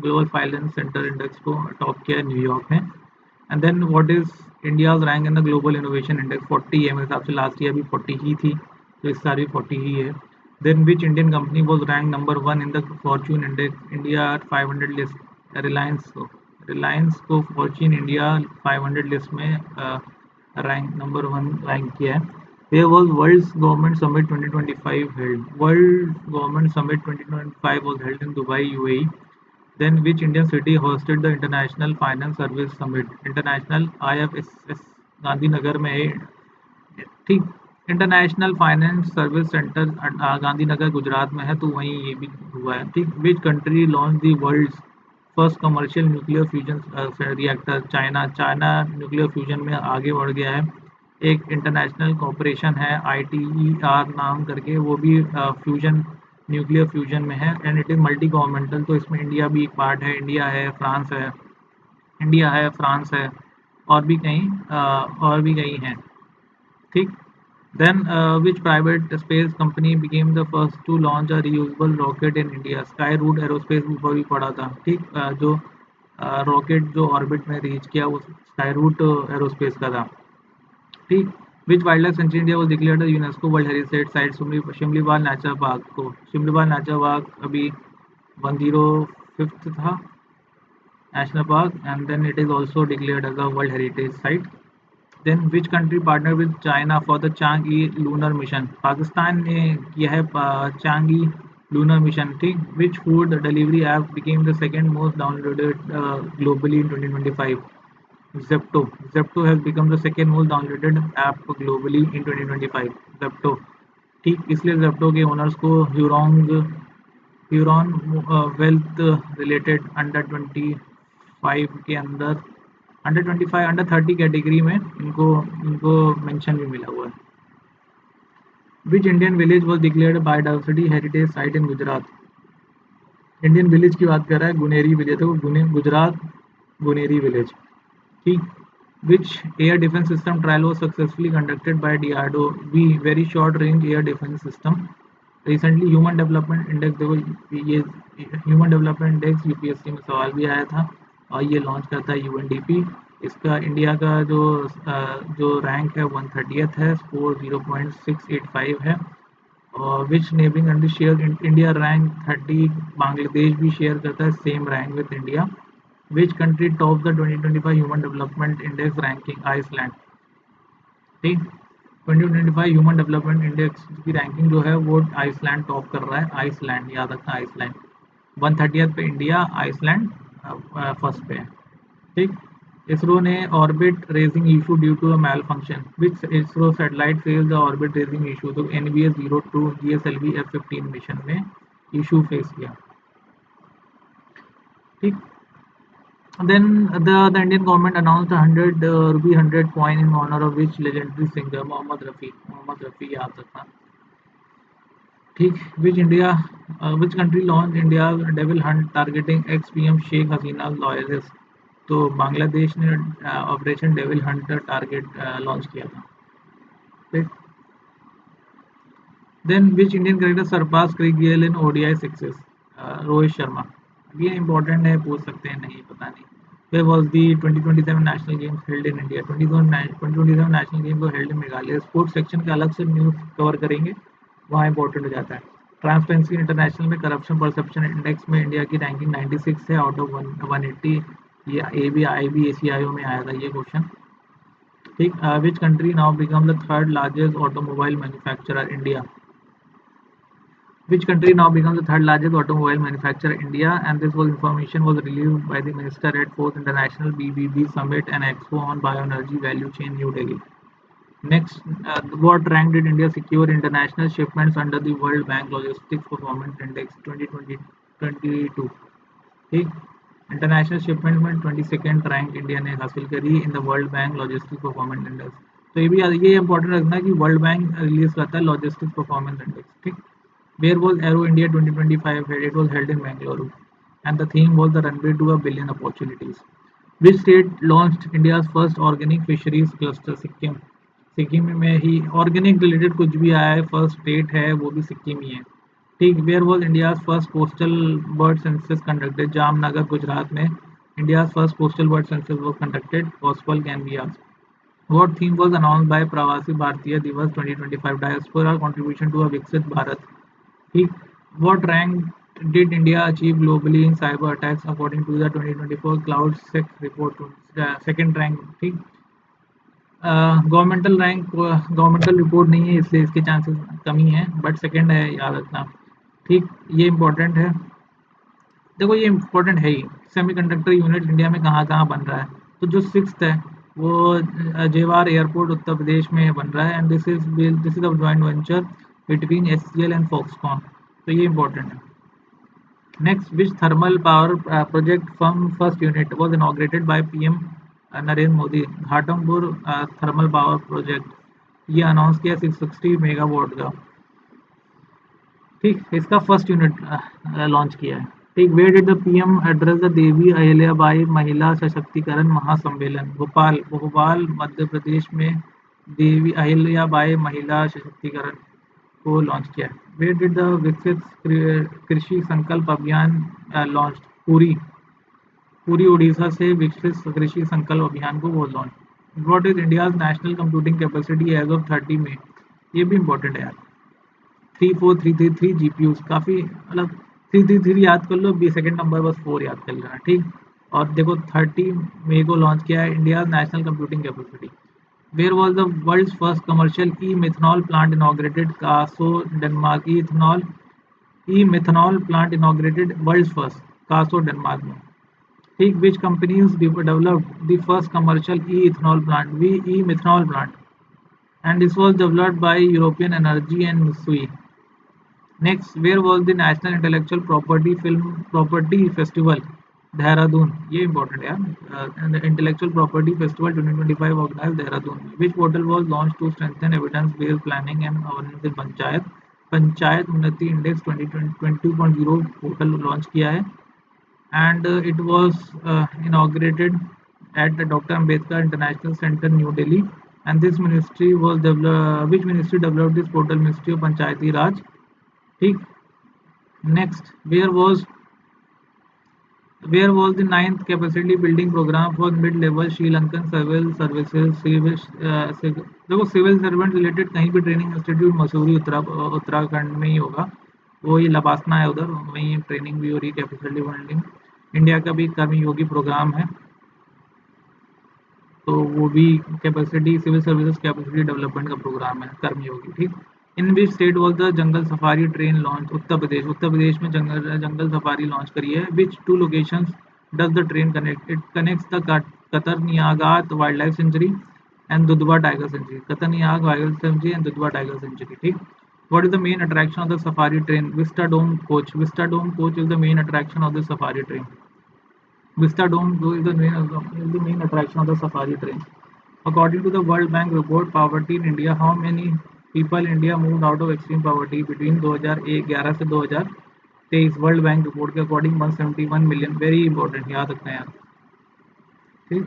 Speaker 1: ग्लोबल फाइनेंस सेंटर इंडेक्स को टॉप किया है, न्यूयॉर्क ने। And then what is India's rank in the global innovation index? 40 है मेरे हिसाब से, लास्ट ईयर भी 40 ही थी, तो इस साल भी 40 ही है। Then which Indian company was rank number 1 in the Fortune index India 500 list? Reliance को फॉर्चून इंडिया 500 लिस्ट में रैंक नंबर 1 रैंक किया है। Where was World Government Summit 2025 held? World Government Summit 2025 was held in Dubai, UAE. Then which Indian city hosted the International Finance Service Summit? International IFSS Gandhinagar में है, ठीक। International finance service centre Gandhinagar Gujarat में है, तो वहीं ये भी हुआ है, ठीक। Which country launch the world first commercial nuclear fusion reactor? China. China nuclear fusion में आगे बढ़ गया है। एक इंटरनेशनल कॉरपोरेशन है ITER नाम करके, वो भी फ्यूजन न्यूक्लियर फ्यूजन में है, and it is multi governmental, तो इसमें इंडिया भी एक पार्ट है। इंडिया है, फ्रांस है, और भी कहीं हैं, ठीक। Then which private space company became the first to launch a reusable rocket in India? Sky root aerospace, ऊपर भी पड़ा था, ठीक। जो रॉकेट जो ऑर्बिट में रीच किया वो स्काई रूट एरोस्पेस का था, ठीक। Which wild life sanctuary India was declared UNESCO world heritage site? Similipal natural park को, शिमलीपाल नेचुरल पार्क अभी 105th था national park, and then it is also declared as a world heritage site. Then which country partner with China for the Chang'e lunar mission? Pakistan ने किया है Chang'e lunar mission, ठीक। Which food delivery app became the second most downloaded globally in 2025? Zepto. Zepto has become the second most downloaded app globally in 2025. Zepto, ठीक। इसलिए Zepto के owners को Huron wealth related under 30 category में इनको इनको mention भी मिला हुआ है। Which Indian village was declared biodiversity heritage site in Gujarat? Indian village की बात कर रहा है, गुनेरी विलेज, तो गुजरात गुनेरी विलेज, ठीक। Which air defense system trial was successfully conducted by DRDO? V, very short range air defense system. Recently human development index, देखो ये human development index UPSC में सवाल भी आया था, और ये लॉन्च करता है UNDP। इसका इंडिया का जो रैंक है 130th है, स्कोर 0.685 है। और which neighbouring country share India rank 30? Bangladesh भी शेयर करता है same rank with India. Which country top the 2025 human development index ranking? Iceland, ठीक। 2025 ह्यूमन डेवलपमेंट इंडेक्स की रैंकिंग जो है वो आइसलैंड टॉप कर रहा है, आइसलैंड, याद रखना आइसलैंड। 130th पे इंडिया, आइसलैंड फर्स्ट पे है, ठीक। इसरो ने orbit raising issue due to a malfunction? Which ISRO satellite fail the orbit raising issue? तो NBS-02 GSLV F-15 मिशन में इशू फेस किया, ठीक। Then the Indian government announced a 100 coin in honor of which legendary singer? Mohammad Rafi, याद रखना, ठीक। Which country launch India devil hunt targeting ex PM Sheikh Hasina loyalist? तो बांग्लादेश ने operation devil hunt target launch किया था, ठीक। Then which Indian cricketer surpass क्रिक Gayle in ODI success? Rohit Sharma. ये इंपॉर्टेंट है, पूछ सकते हैं, नहीं पता नहीं। Where was the 2027 national games held in India? 2027 national game को held in Meghalaya. Sports section के अलग से न्यूज़ कवर करेंगे, वहाँ इंपॉर्टेंट हो जाता है। ट्रांसपेरेंसी इंटरनेशनल में करप्शन परसेप्शन इंडेक्स में इंडिया की रैंकिंग 96 है आउट ऑफ 180। ये ABI में आया था ये क्वेश्चन, ठीक। Which country now become the third largest automobile manufacturer? India. Which country now becomes the third largest automobile manufacturer? India. And this was information was released by the minister at 4th International BBB Summit and Expo on Bioenergy Value Chain, New Delhi. Next, what rank did India secure international shipments under the World Bank Logistics Performance Index 2022? ठीक, international shipment में 22nd rank India ने हासिल करी इन the world bank logistics performance index. तो ये important रखना है कि वर्ल्ड बैंक रिलीज करता है लॉजिस्टिक्स परफॉर्मेंस इंडेक्स, ठीक। Where was Aero India 2025 held? It was held in Bangalore, and the theme was the runway to a billion opportunities. Which state launched India's first organic fisheries cluster? Sikkim. Sikkim में ही organic related कुछ भी आया है, first state है वो भी सिक्किम ही है। ठीक। Where was India's first postal bird census conducted? Jamnagar Gujarat में India's first postal bird census was conducted. Possible can be asked. What theme was announced by प्रवासी भारतीय दिवस 2025? Diaspora contribution to a विकसित भारत। ठीक। What rank did India achieve globally in cyber attacks according to the 2024 CloudSec report? Second rank। ठीक। Governmental report नहीं है इसलिए इसके चांसेस कमी है, बट सेकंड है, याद रखना। ठीक। ये इंपॉर्टेंट है। देखो ये इम्पोर्टेंट है ही। सेमीकंडक्टर यूनिट इंडिया में कहाँ कहाँ बन रहा है? तो जो सिक्स्थ है वो जेवार एयरपोर्ट उत्तर प्रदेश में बन रहा है, and this is a joint venture between SCL and Foxconn. तो ये इंपॉर्टेंट है। Next, which thermal power project from first unit was inaugurated by PM Narendra Modi? Ghatampur thermal power project, ये अनाउंस किया 660 मेगावाट का। ठीक। इसका फर्स्ट यूनिट लॉन्च किया है। ठीक। Where did the PM address the Devi Ahilyabai Mahila Sashaktikaran महासम्मेलन? भोपाल। भोपाल मध्य प्रदेश में देवी अहिल्याबाई महिला सशक्तिकरण को लॉन्च किया है। वेयर डिड द विकसित कृषि संकल्प अभियान लॉन्च? पुरी। पूरी उड़ीसा से विकसित कृषि संकल्प अभियान को वो launch. What is India's national computing capacity as of 30 में? ये भी इंपॉर्टेंट है यार। 34333 जीपीयूज, काफ़ी मतलब 333 याद कर लो, बी सेकंड नंबर बस 4 याद कर लेना। ठीक। और देखो 30 मई को लॉन्च किया है India national computing capacity. Where was the world first commercial e methanol plant inaugurated? Kasso Denmark. E methanol plant inaugurated world first, Kasso Denmark में। ठीक। Which companies developed the first commercial e ethanol plant? V e methanol plant, and this was developed by European Energy and Mitsui. Next, where was the National Intellectual Property Film Property Festival? Dehradun, ये important है यार। And the Intellectual Property Festival 2025 organized Dehradun. Which portal was launched to strengthen evidence-based planning and governance in panchayat? Panchayat उन्नति index 2022.0 portal launch किया है, and it was inaugurated at the Dr. Ambedkar International Center, New Delhi. And this ministry was developed. Which ministry developed this portal? Ministry of Panchayati Raj. ठीक। Next, where was the ninth capacity building programme for mid level Sri Lankan civil services? देखो civil servant related कहीं भी training institute Mussoorie Uttarakhand में ही होगा, वो ये लबासना है उधर, वहीं ट्रेनिंग भी हो रही है कैपेसिटी बिल्डिंग। इंडिया का भी कर्मयोगी प्रोग्राम है, तो वो भी capacity civil services capacity development का प्रोग्राम है कर्मयोगी। ठीक। In which state was the jungle safari train launch? Uttar Pradesh. Uttar Pradesh में जंगल सफारी लॉन्च करी है। Which two locations does the train connect? It connects the Katarniaghat wild life sanctuary and Dudhwa tiger sanctuary. Katarniag wild sanctuary and Dudhwa tiger sanctuary. ठीक। What is the main attraction of the safari train? Vista Dome coach. Vista Dome coach is the main attraction of the safari train. Vista Dome is the main attraction of the safari train. According to the World Bank report, poverty in India, how many people in India moved out of extreme poverty between 2011 से 2023? World bank report के according 171 million. Very important, याद रखना है यार। ठीक।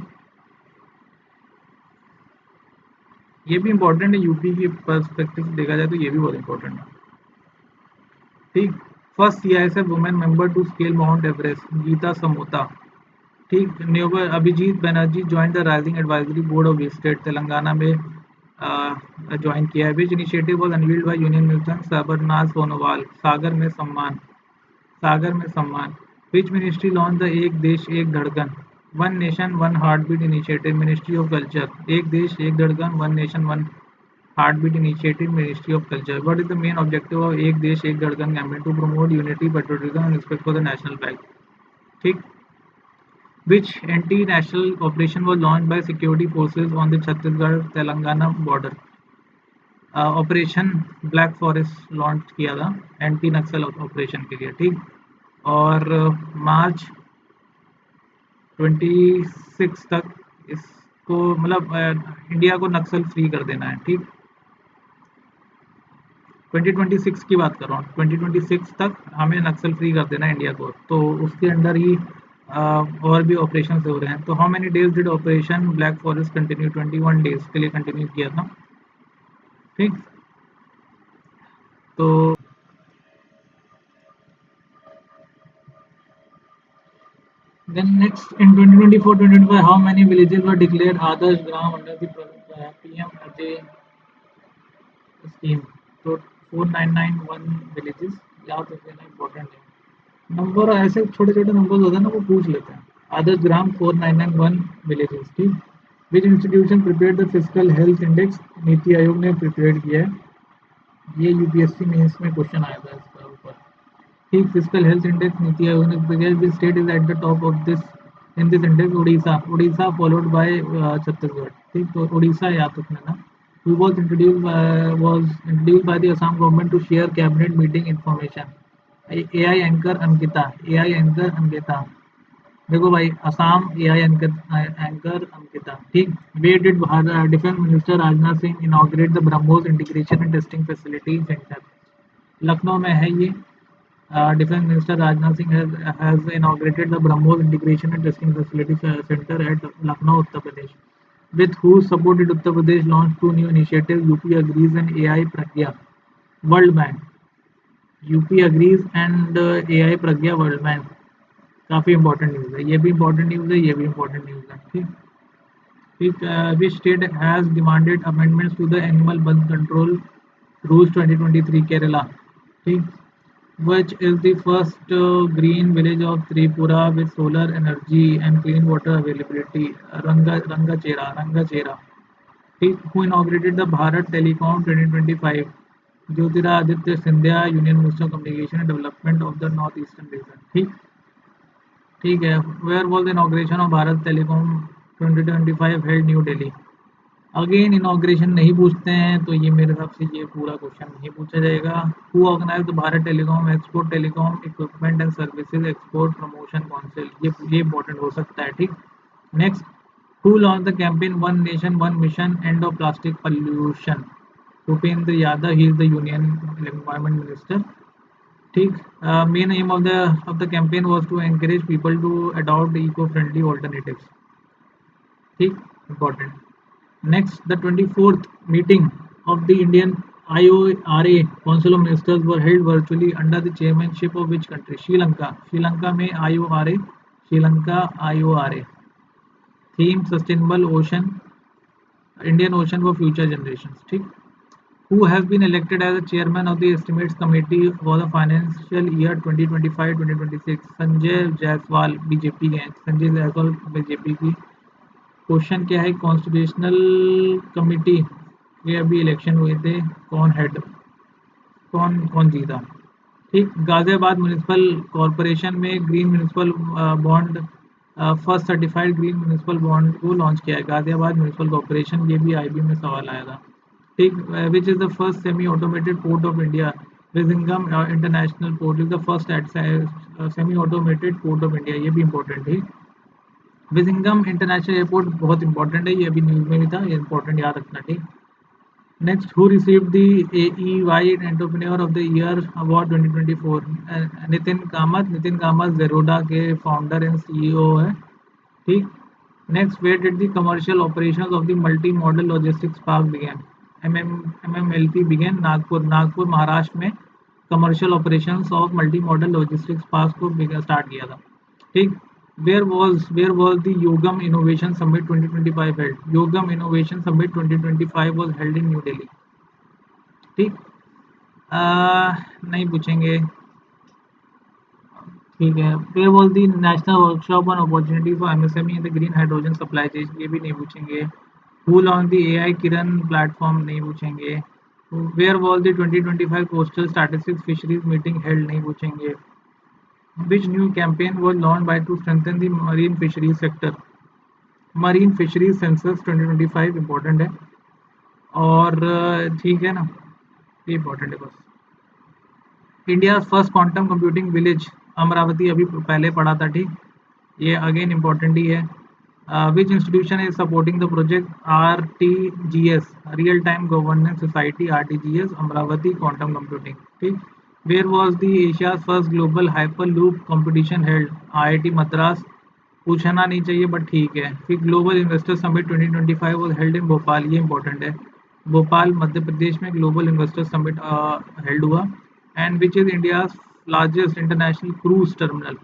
Speaker 1: ये भी important है, यूपी की पर्सपेक्टिव से देखा जाए तो ये भी बहुत इंपॉर्टेंट है। ठीक। First CISF women member to scale mount Everest? Geeta Samota. ठीक। Nobel Abhijit Banerjee join the rising advisory board of state, Telangana में ज्वाइन किया है। Which initiative was unveiled by union minister सबरनाज सोनोवाल? सागर में सम्मान। सागर में सम्मान। विच मिनिस्ट्री लॉन्च द एक देश एक धड़कन? One nation one heartbeat initiative, ministry of culture. एक देश एक धड़कन, one nation one heartbeat initiative, ministry of culture. What is the main objective of एक देश एक धड़कन campaign? To promote unity patriotism and respect for the national flag. ठीक। Which anti-national operation was launched by security forces on the Chhattisgarh-Telangana border? Operation black forest launch किया था anti नक्सल operation के लिए। ठीक। और मार्च 26 तक इसको मतलब इंडिया को नक्सल फ्री कर देना है। ठीक। 2026 की बात कर रहा हूँ, 2026 तक हमें नक्सल फ्री कर देना इंडिया को, तो उसके अंडर ही और भी ऑपरेशन हो रहे हैं। तो how many days did operation black forest continue? 21 days के लिए कंटिन्यू किया था। ठीक, तो then next in 2024-2025 how many villages were declared Adarsh Gram under the PM Ajay scheme? तो 4991 villages याद रखना इम्पोर्टेंट है। नंबर ऐसे छोटे छोटे नंबर होते हैं ना, वो पूछ लेते हैं। आदर्श ग्राम 4991 विलेजेस। ठीक, विच institution prepare the physical health index? NITI Aayog ने प्रिपेयर किया है। ये यूपीएससी मेंस में क्वेश्चन आया था इसका ऊपर। ठीक, physical health index NITI Aayog ने prepare. Which state is at the top of this in this index? Orissa. Orissa followed by Chhattisgarh. ठीक, तो उड़ीसा याद रखना ना। Who was introduced by the Assam government to share cabinet meeting information? AI anchor Ankita. AI anchor Ankita. देखो भाई, Assam AI anchor Ankita. ठीक, where did defence minister Rajnath Singh inaugurate the BrahMos integration and testing facility centre? Lucknow में है ये। Defence minister Rajnath Singh has inaugurated the BrahMos integration and testing facility center at Lucknow, Uttar Pradesh. With whose support did Uttar Pradesh launch two new initiatives, UP Agrees and AI Pragya? World Bank। UP agrees and AI Pragya world bank. काफ़ी important news है, ये भी important news है, ये भी important news है। ठीक, ठीक, which state has demanded amendments to the animal birth control rules 2023? Kerala. ठीक, which is the first green village of Tripura with solar energy and clean water availability? रंगाचेरा। ठीक, who inaugurated the Bharat Telecom 2025? Jyotiraditya Scindia, union minister of communication and development of the north eastern region. ठीक, ठीक है। Where was the inauguration of Bharat telecom 2025 held? New Delhi. Again inauguration नहीं पूछते हैं, तो ये मेरे हिसाब से ये पूरा क्वेश्चन नहीं पूछा जाएगा। Who organise the Bharat telecom export telecom equipment and services export promotion council? ये इंपॉर्टेंट हो सकता है। ठीक, next, who launch the campaign one nation one mission end of plastic pollution? Bhupender Yadav, he is the union environment minister. ठीक, main aim of the campaign was to encourage people to adopt eco friendly alternatives. ठीक, important. Next, the 24th meeting of the Indian IORA Council of Ministers were held virtually under the chairmanship of which country? Sri Lanka. Sri Lanka में IORA, Sri Lanka IORA। Theme sustainable ocean, Indian ocean for future generation. ठीक, who has been elected as the chairman of the estimates committee for the financial year 2025-2026? Sanjay Jaiswal BJP के हैं। Sanjay Jaiswal BJP की। Question क्या है? Constitutional committee के अभी election हुए थे, कौन हेड, कौन कौन जीता? ठीक, गाजियाबाद म्यूनिसिपल कॉरपोरेशन में green municipal bond, first certified green municipal bond को लॉन्च किया है गाजियाबाद म्यूनिसिपल कॉरपोरेशन। ये भी IB में सवाल आया था। ठीक, which is the first semi automated port of India? Vizhinjam international port is the first at semi automated port of India. ये भी इंपॉर्टेंट है। विजिंगम इंटरनेशनल एयरपोर्ट बहुत इंपॉर्टेंट है, ये अभी न्यूज़ में भी था, ये इंपॉर्टेंट याद रखना। ठीक, next, who received the AEY entrepreneur of the year award 2024? Nitin Kamath. Nitin Kamath Zerodha के फाउंडर एंड CEO है। ठीक, next, where did the commercial operations of the multi modal logistics park begin? MMLP begin Nagpur. Nagpur Maharashtra में commercial operations of multi modal logistics park को start किया था। ठीक, where was the Yogam Innovation Summit 2025 held? Yogam Innovation Summit 2025 was held in New Delhi। ठीक, नहीं पूछेंगे। ठीक है, where was the national workshop on opportunity for MSME in the green hydrogen supply chain? ये भी नहीं पूछेंगे। Who launched the AI Kiran platform? नहीं पूछेंगे। Where was the 2025 coastal statistics fisheries meeting held? नहीं पूछेंगे। Which new campaign was launched by to strengthen the marine fisheries sector? Marine fisheries census 2025 important है। और ठीक है ना, ये इम्पोर्टेंट है बस। India first quantum computing village Amravati, अभी पहले पढ़ा था। ठीक, ये अगेन इम्पोर्टेंट ही है। Which institution is supporting the project? RTGS, Real Time Governance Society, RTGS, Amravati Quantum Computing. ठीक. Where was the Asia's first global hyperloop competition held? IIT Madras. पूछना नहीं चाहिए बट ठीक है. फिर global investor summit 2025 was held in Bhopal. ये important है. भोपाल मध्य प्रदेश में ग्लोबल इन्वेस्टर समिट हेल्ड हुआ. And which is India largest international cruise terminal?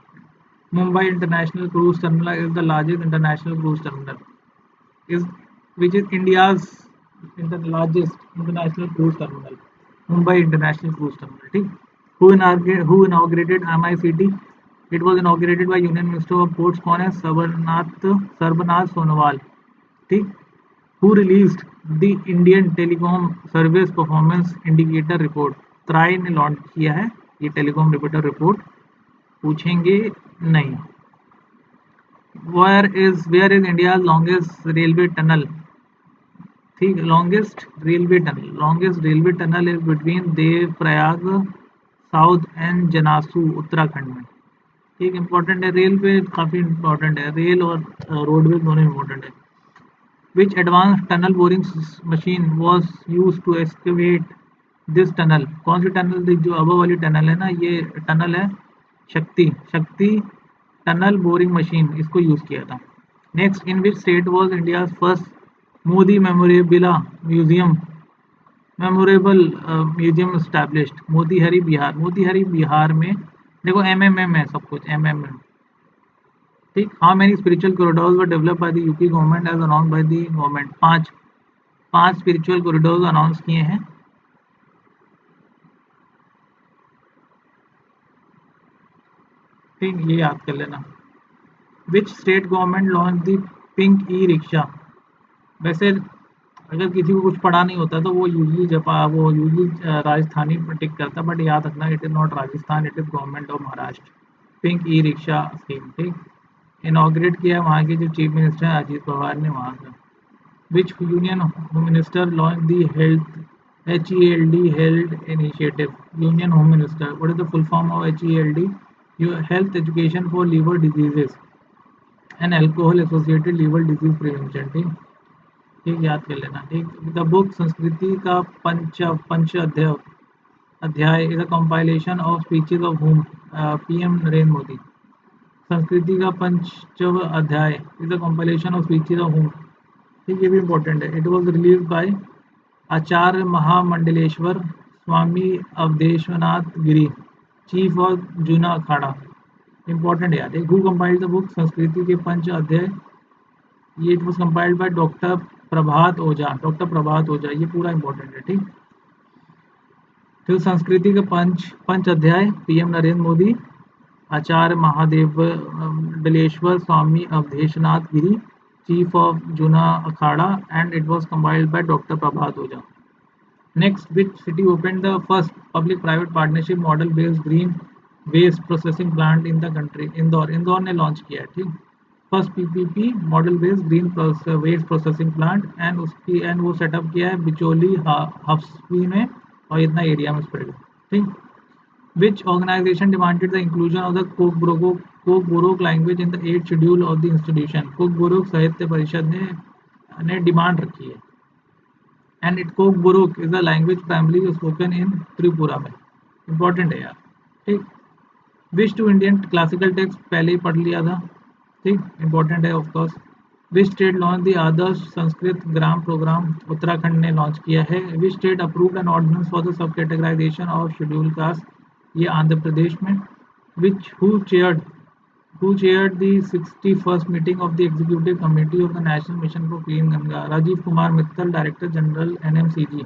Speaker 1: Mumbai International Cruise Terminal is the largest international cruise terminal. Is which is India's largest international cruise terminal. Mumbai International Cruise Terminal. ठीक. Who inaugurated MICT? It was inaugurated by Union Minister of Ports. कौन है? सर्बनाथ सोनोवाल. ठीक. Who released the Indian Telecom Service Performance Indicator Report? Try ने launch किया है ये telecom reporter report. पूछेंगे नहीं. Where is India's longest railway tunnel? ठीक. Longest railway tunnel is between Devprayag south and Janasu Uttarakhand में. ठीक. इंपॉर्टेंट है. रेलवे काफी इंपॉर्टेंट है. रेल और रोडवेज दोनों इंपॉर्टेंट है. Which advanced tunnel boring machine was used to excavate this tunnel? कौन सी टनल? जो अब वाली टनल है ना, ये टनल है शक्ति टनल बोरिंग मशीन, इसको यूज किया था. Next, in which state was India's first Modi memorable museum established? Motihari Bihar में. देखो एमएमएम है सब कुछ, एमएमएम. ठीक. How many spiritual corridors were developed by the UP government as announced by the government? पांच स्पिरिचुअल कॉरिडोर्स अनाउंस किए हैं. ठीक. ये याद कर लेना. Which state government launch the pink e rickshaw? वैसे अगर किसी को कुछ पढ़ा नहीं होता तो वो यूजली राजस्थानी पर टिक करता, बट याद रखना it is not Rajasthan, it is government of Maharashtra. Pink e rickshaw scheme. ठीक. इनॉग्रेट किया वहाँ के जो चीफ मिनिस्टर हैं अजीत पवार ने वहाँ का. Which union home minister launch the health HELD health initiative? Union home minister. What is the full form of HELD? Health education for liver diseases and alcohol associated liver disease prevention. ठीक. ठीक. याद कर लेना. ठीक. The book संस्कृति ka Panch Adhyay is a compilation of speeches of home? PM Narendra Modi. Sanskriti ka Panch Adhyay is a compilation of speeches of home. ठीक. ये भी इंपॉर्टेंट है. It was released by Acharya Mahamandaleshwar Swami Avdheshnath Giri, chief of Juna Akhara. Important है यार. हु कंपाइल्ड द बुक संस्कृति के पंच अध्याय? ये it was compiled by doctor Prabhat Ojha. ये पूरा इंपॉर्टेंट है. ठीक. फिर संस्कृति के Panch Adhyay PM Narendra Modi, Acharya Mahamandaleshwar Swami Avdheshnath Giri, chief of Juna Akhara, and it was compiled by doctor Prabhat Ojha. Next, which city open the first public private partnership model based green waste processing plant in the country? Indore ने launch किया है. ठीक. First PPP model based green waste processing plant and वो setup किया है बिचौली हफ्सवी में, और इतना एरिया में स्प्रेड है. ठीक. Which organization demanded the inclusion of the Kokborok language in the 8th schedule of the institution? Kokborok साहित्य परिषद ने डिमांड रखी है. And it Kokborok is the language primarily spoken in Tripura में. इंपॉर्टेंट है यार. ठीक. Which two Indian classical text पहले ही पढ़ लिया था. ठीक. इंपॉर्टेंट है of course. Which state launch the Adarsh Sanskrit Gram programme? Uttarakhand ने लॉन्च किया है. Which state approved an ordinance for the sub categorisation of scheduled caste? ये आंध्र प्रदेश में. Which who chaired the 61st meeting of the executive committee of the national mission for clean Ganga? Rajiv Kumar Mittal, director general NMCG.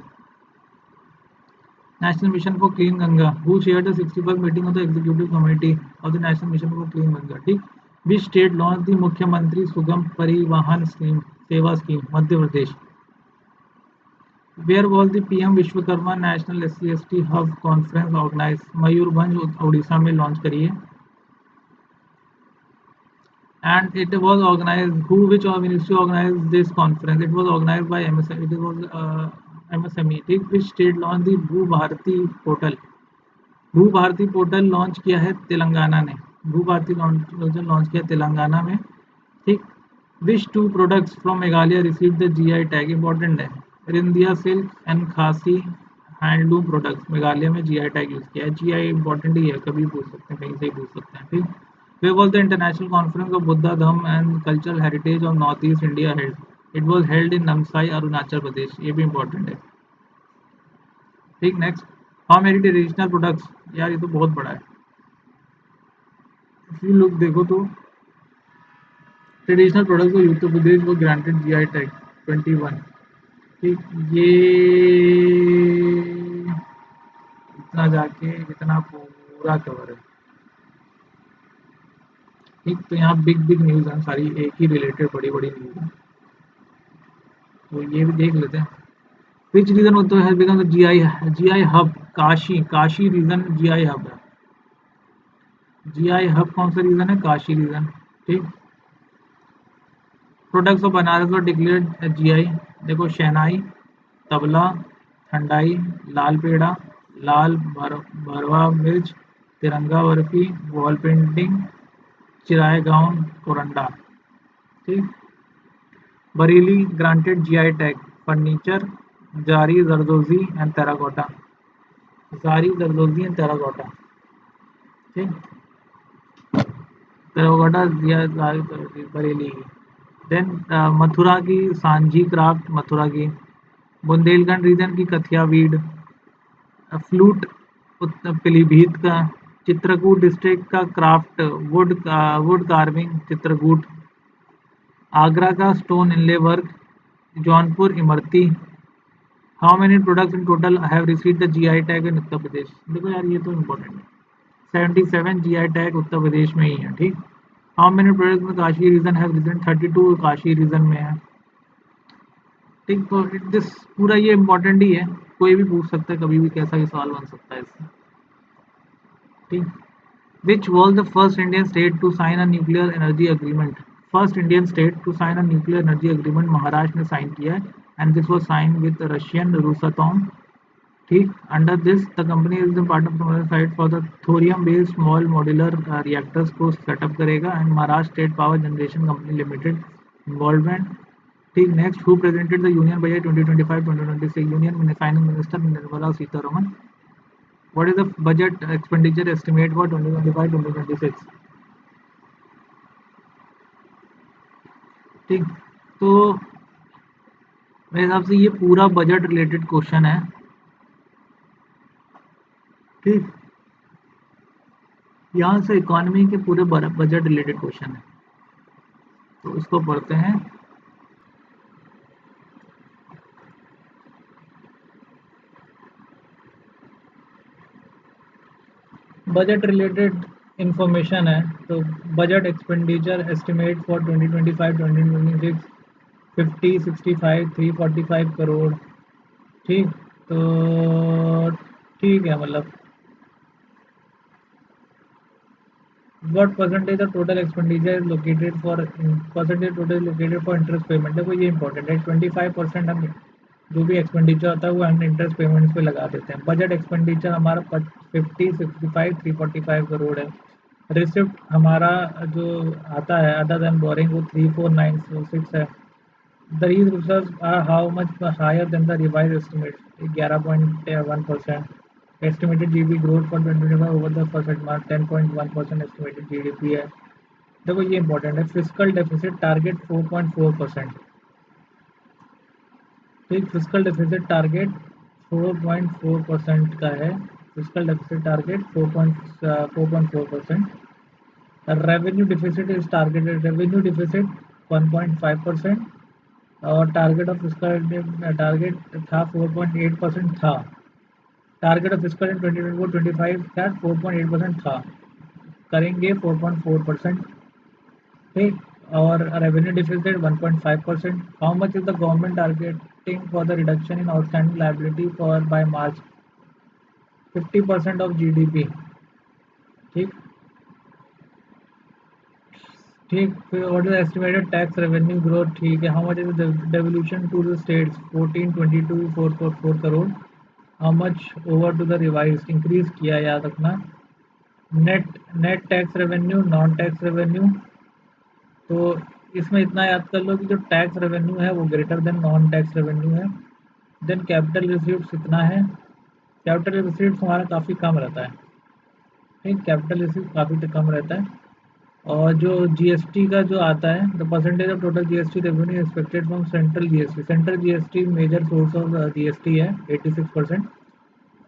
Speaker 1: National mission for clean Ganga. Who chaired the 61st meeting of the executive committee of the national mission for clean Ganga? ठीक. Which state launch the Mukhyamantri Sugam Parivahan Seva scheme? Madhya Pradesh. Where was the PM Vishwakarma national SC/ST hub conference organise? Mayurbhanj Orissa में launch करी है. And it was organized, which ministry organized this conference? It was organized by MSME. It was MSME. ठीक. Which state launched the भू Bharti portal? भू Bharti portal launch किया है तेलंगाना ने. भू भारती लॉन्च किया तेलंगाना में. ठीक. Which two products from Meghalaya receive the GI tag, important है। Ryndia silk and Khasi handloom products, Meghalaya में जीआई टैग यूज किया है। जीआई इंपॉर्टेंट ही है, कभी पूछ सकते हैं, कहीं से ही पूछ सकते हैं, ठीक। Where was the international conference of Buddha Dharma and cultural heritage of north east India held, it was held in Namsai Arunachal Pradesh, ये भी इंपॉर्टेंट है, ठीक। Next, how many traditional products, यार ये तो बहुत बड़ा है, इसी लोग देखो तो ट्रेडिशनल प्रोडक्ट्स ऑफ उत्तर प्रदेश वो ग्रांटेड जीआई टैग 21, ठीक। ये इतना जाके इतना पूरा कवर है, ठीक। तो यहाँ बिग बिग न्यूज़ हैं, सारी एक ही रिलेटेड बड़ी बड़ी न्यूज़ हैं, तो ये भी देख लेते हैं। विच रीजन होता है become GI, GI hub Kashi, Kashi region GI hub है। जीआई हब कौन सा रीजन है, काशी रीजन, ठीक। प्रोडक्ट्स ऑफ बनारस और डिक्लेयर्ड जीआई, देखो शहनाई, तबला, ठंडाई, लाल पेड़ा, लाल भरवा मिर्च, तिरंगा बर्फी, वॉल पेंटिंग, चिराए गाउन, कोरंडा, ठीक। Bareilly granted GI tag furniture, जारी जरदोजी एंड टेराकोटा, जारी जरदोजी एंड टेराकोटा, ठीक। टेराकोटा दिया जारी जरदोजी बरेली की। देन मथुरा की सांझी क्राफ्ट, मथुरा की। बुंदेलखंड रीजन की कथिया वीड, फ्लूट पीलीभीत का। चित्रकूट डिस्ट्रिक्ट का craft wood carving Chitrakoot. Agra का stone inlay work, Jaunpur imarti. How many products in total have received the GI tag in Uttar Pradesh, देखो यार ये तो इम्पोर्टेंट है, 77 जीआई टैग उत्तर प्रदेश में ही है, ठीक। हाउ मेनी प्रोडक्ट्स में Kashi region have received, 32 Kashi region में है, ठीक। तो दिस पूरा ये इम्पोर्टेंट ही है, कोई भी पूछ सकता है, कभी भी कैसा भी सवाल बन सकता है इससे, ठीक। Which was the first Indian state to sign a nuclear energy agreement, first Indian state to sign a nuclear energy agreement Maharashtra ने साइन किया है, and this was sign with Russian Rosatom, ठीक। Under this the company is the part of the site for the thorium based small modular reactors को setup करेगा, and Maharashtra state power generation company limited involvement, ठीक। Next, who presented the union budget 2025-2026, union finance minister Nirmala Sitharaman. What is the budget expenditure estimate for 2025-2026, ठीक। तो मेरे हिसाब से ये पूरा बजट रिलेटेड क्वेश्चन है, ठीक। यहाँ से इकोनॉमी के पूरे बजट रिलेटेड क्वेश्चन है, तो इसको पढ़ते हैं। बजट रिलेटेड इंफॉर्मेशन है, तो budget expenditure estimate for 2025-2026 50, 65, 345 crore, ठीक। तो ठीक है, मतलब what percentage of total expenditure is located for, percentage total located for interest payment, देखो ये इंपॉर्टेंट है। 25% हम जो भी एक्सपेंडिचर होता है वो हम इंटरेस्ट पेमेंट्स पे लगा देते हैं। बजट एक्सपेंडिचर हमारा 50, 65, 345 करोड़ है। रिसिप्ट हमारा जो आता है अदर देन बोरिंग वो 34946 है। The reserves are how much higher than the revise estimate, 11.1%। Estimated GB growth for 2025 over the percent mark 10.1% estimated GDP है। देखो ये इंपॉर्टेंट है, फिजिकल डेफिसिट टारगेट 4.4%, ठीक। फिजिकल डेफिसिट टारगेट 4.4% का है, physical deficit target 4.4%। Revenue deficit is targeted, revenue deficit 1.5%, और target of physical target था 4.8% था। टारगेट ऑफ फिजिकल इन 2024-25 का 4.8% था, करेंगे 4.4%, ठीक। और revenue deficit 1.5%। How much is the government targeting for the reduction in outstanding liability for by March, 50% of GDP, ठीक। ठीक, फिर what is estimated tax revenue growth, ठीक है। How much is devolution to the states, 1422,444 crore. How much over to the revise, increase किया, याद रखना। Net net tax revenue, non tax revenue, तो इसमें इतना याद कर लो कि जो टैक्स रेवेन्यू है वो greater than non tax revenue है। देन कैपिटल रिसीट्स इतना है, कैपिटल रिसीट्स हमारा काफ़ी कम रहता है, ठीक, कैपिटल रिसीट्स काफ़ी कम रहता है। और जो जीएसटी का जो आता है, the percentage of total GST revenue expected from central GST, central GST major source of GST है 86%,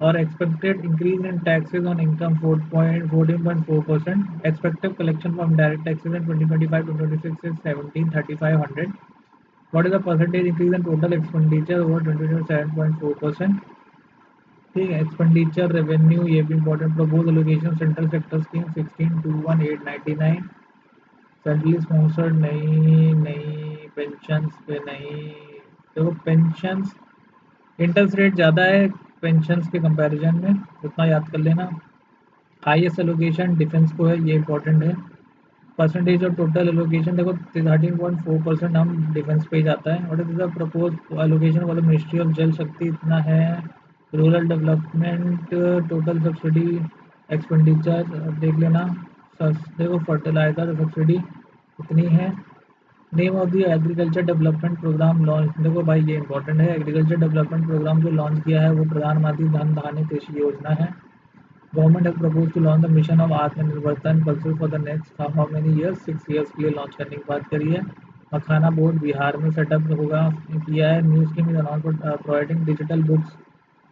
Speaker 1: और expected increase in taxes on income 14.4%. Expected collection from direct taxes in 2025-2026 is 17,350. What is the percentage increase in total expenditure over 2027.4%? ठीक है, expenditure revenue ये भी important, propose allocation central sector scheme 16,21,899, centrally sponsored नहीं, नहीं pension पे नहीं। देखो pensions interest rate ज़्यादा है पेंशंस के कंपैरिजन में, उतना याद कर लेना। हाईएस्ट एलोकेशन डिफेंस को है, ये इंपॉर्टेंट है। परसेंटेज ऑफ टोटल एलोकेशन देखो 13.4% हम डिफेंस पे ही जाता है। और is the propose allocation for the ministry of Jal Shakti इतना है। Rural development total subsidy expenditure देख लेना। देखो फर्टिलाइजर सब्सिडी इतनी है। Name of the agriculture development programme launch, देखो भाई ये इंपॉर्टेंट है, एग्रीकल्चर डेवलपमेंट प्रोग्राम जो लॉन्च किया है वो प्रधानमंत्री धन धान्य कृषि योजना है। Government has propose to launch the mission of Aatmanirbharta in pulses for the next how many years, 6 years के लिए लॉन्च करने की बात करी है। मखाना बोर्ड बिहार में सेटअप होगा किया है। New scheme is announce for providing digital books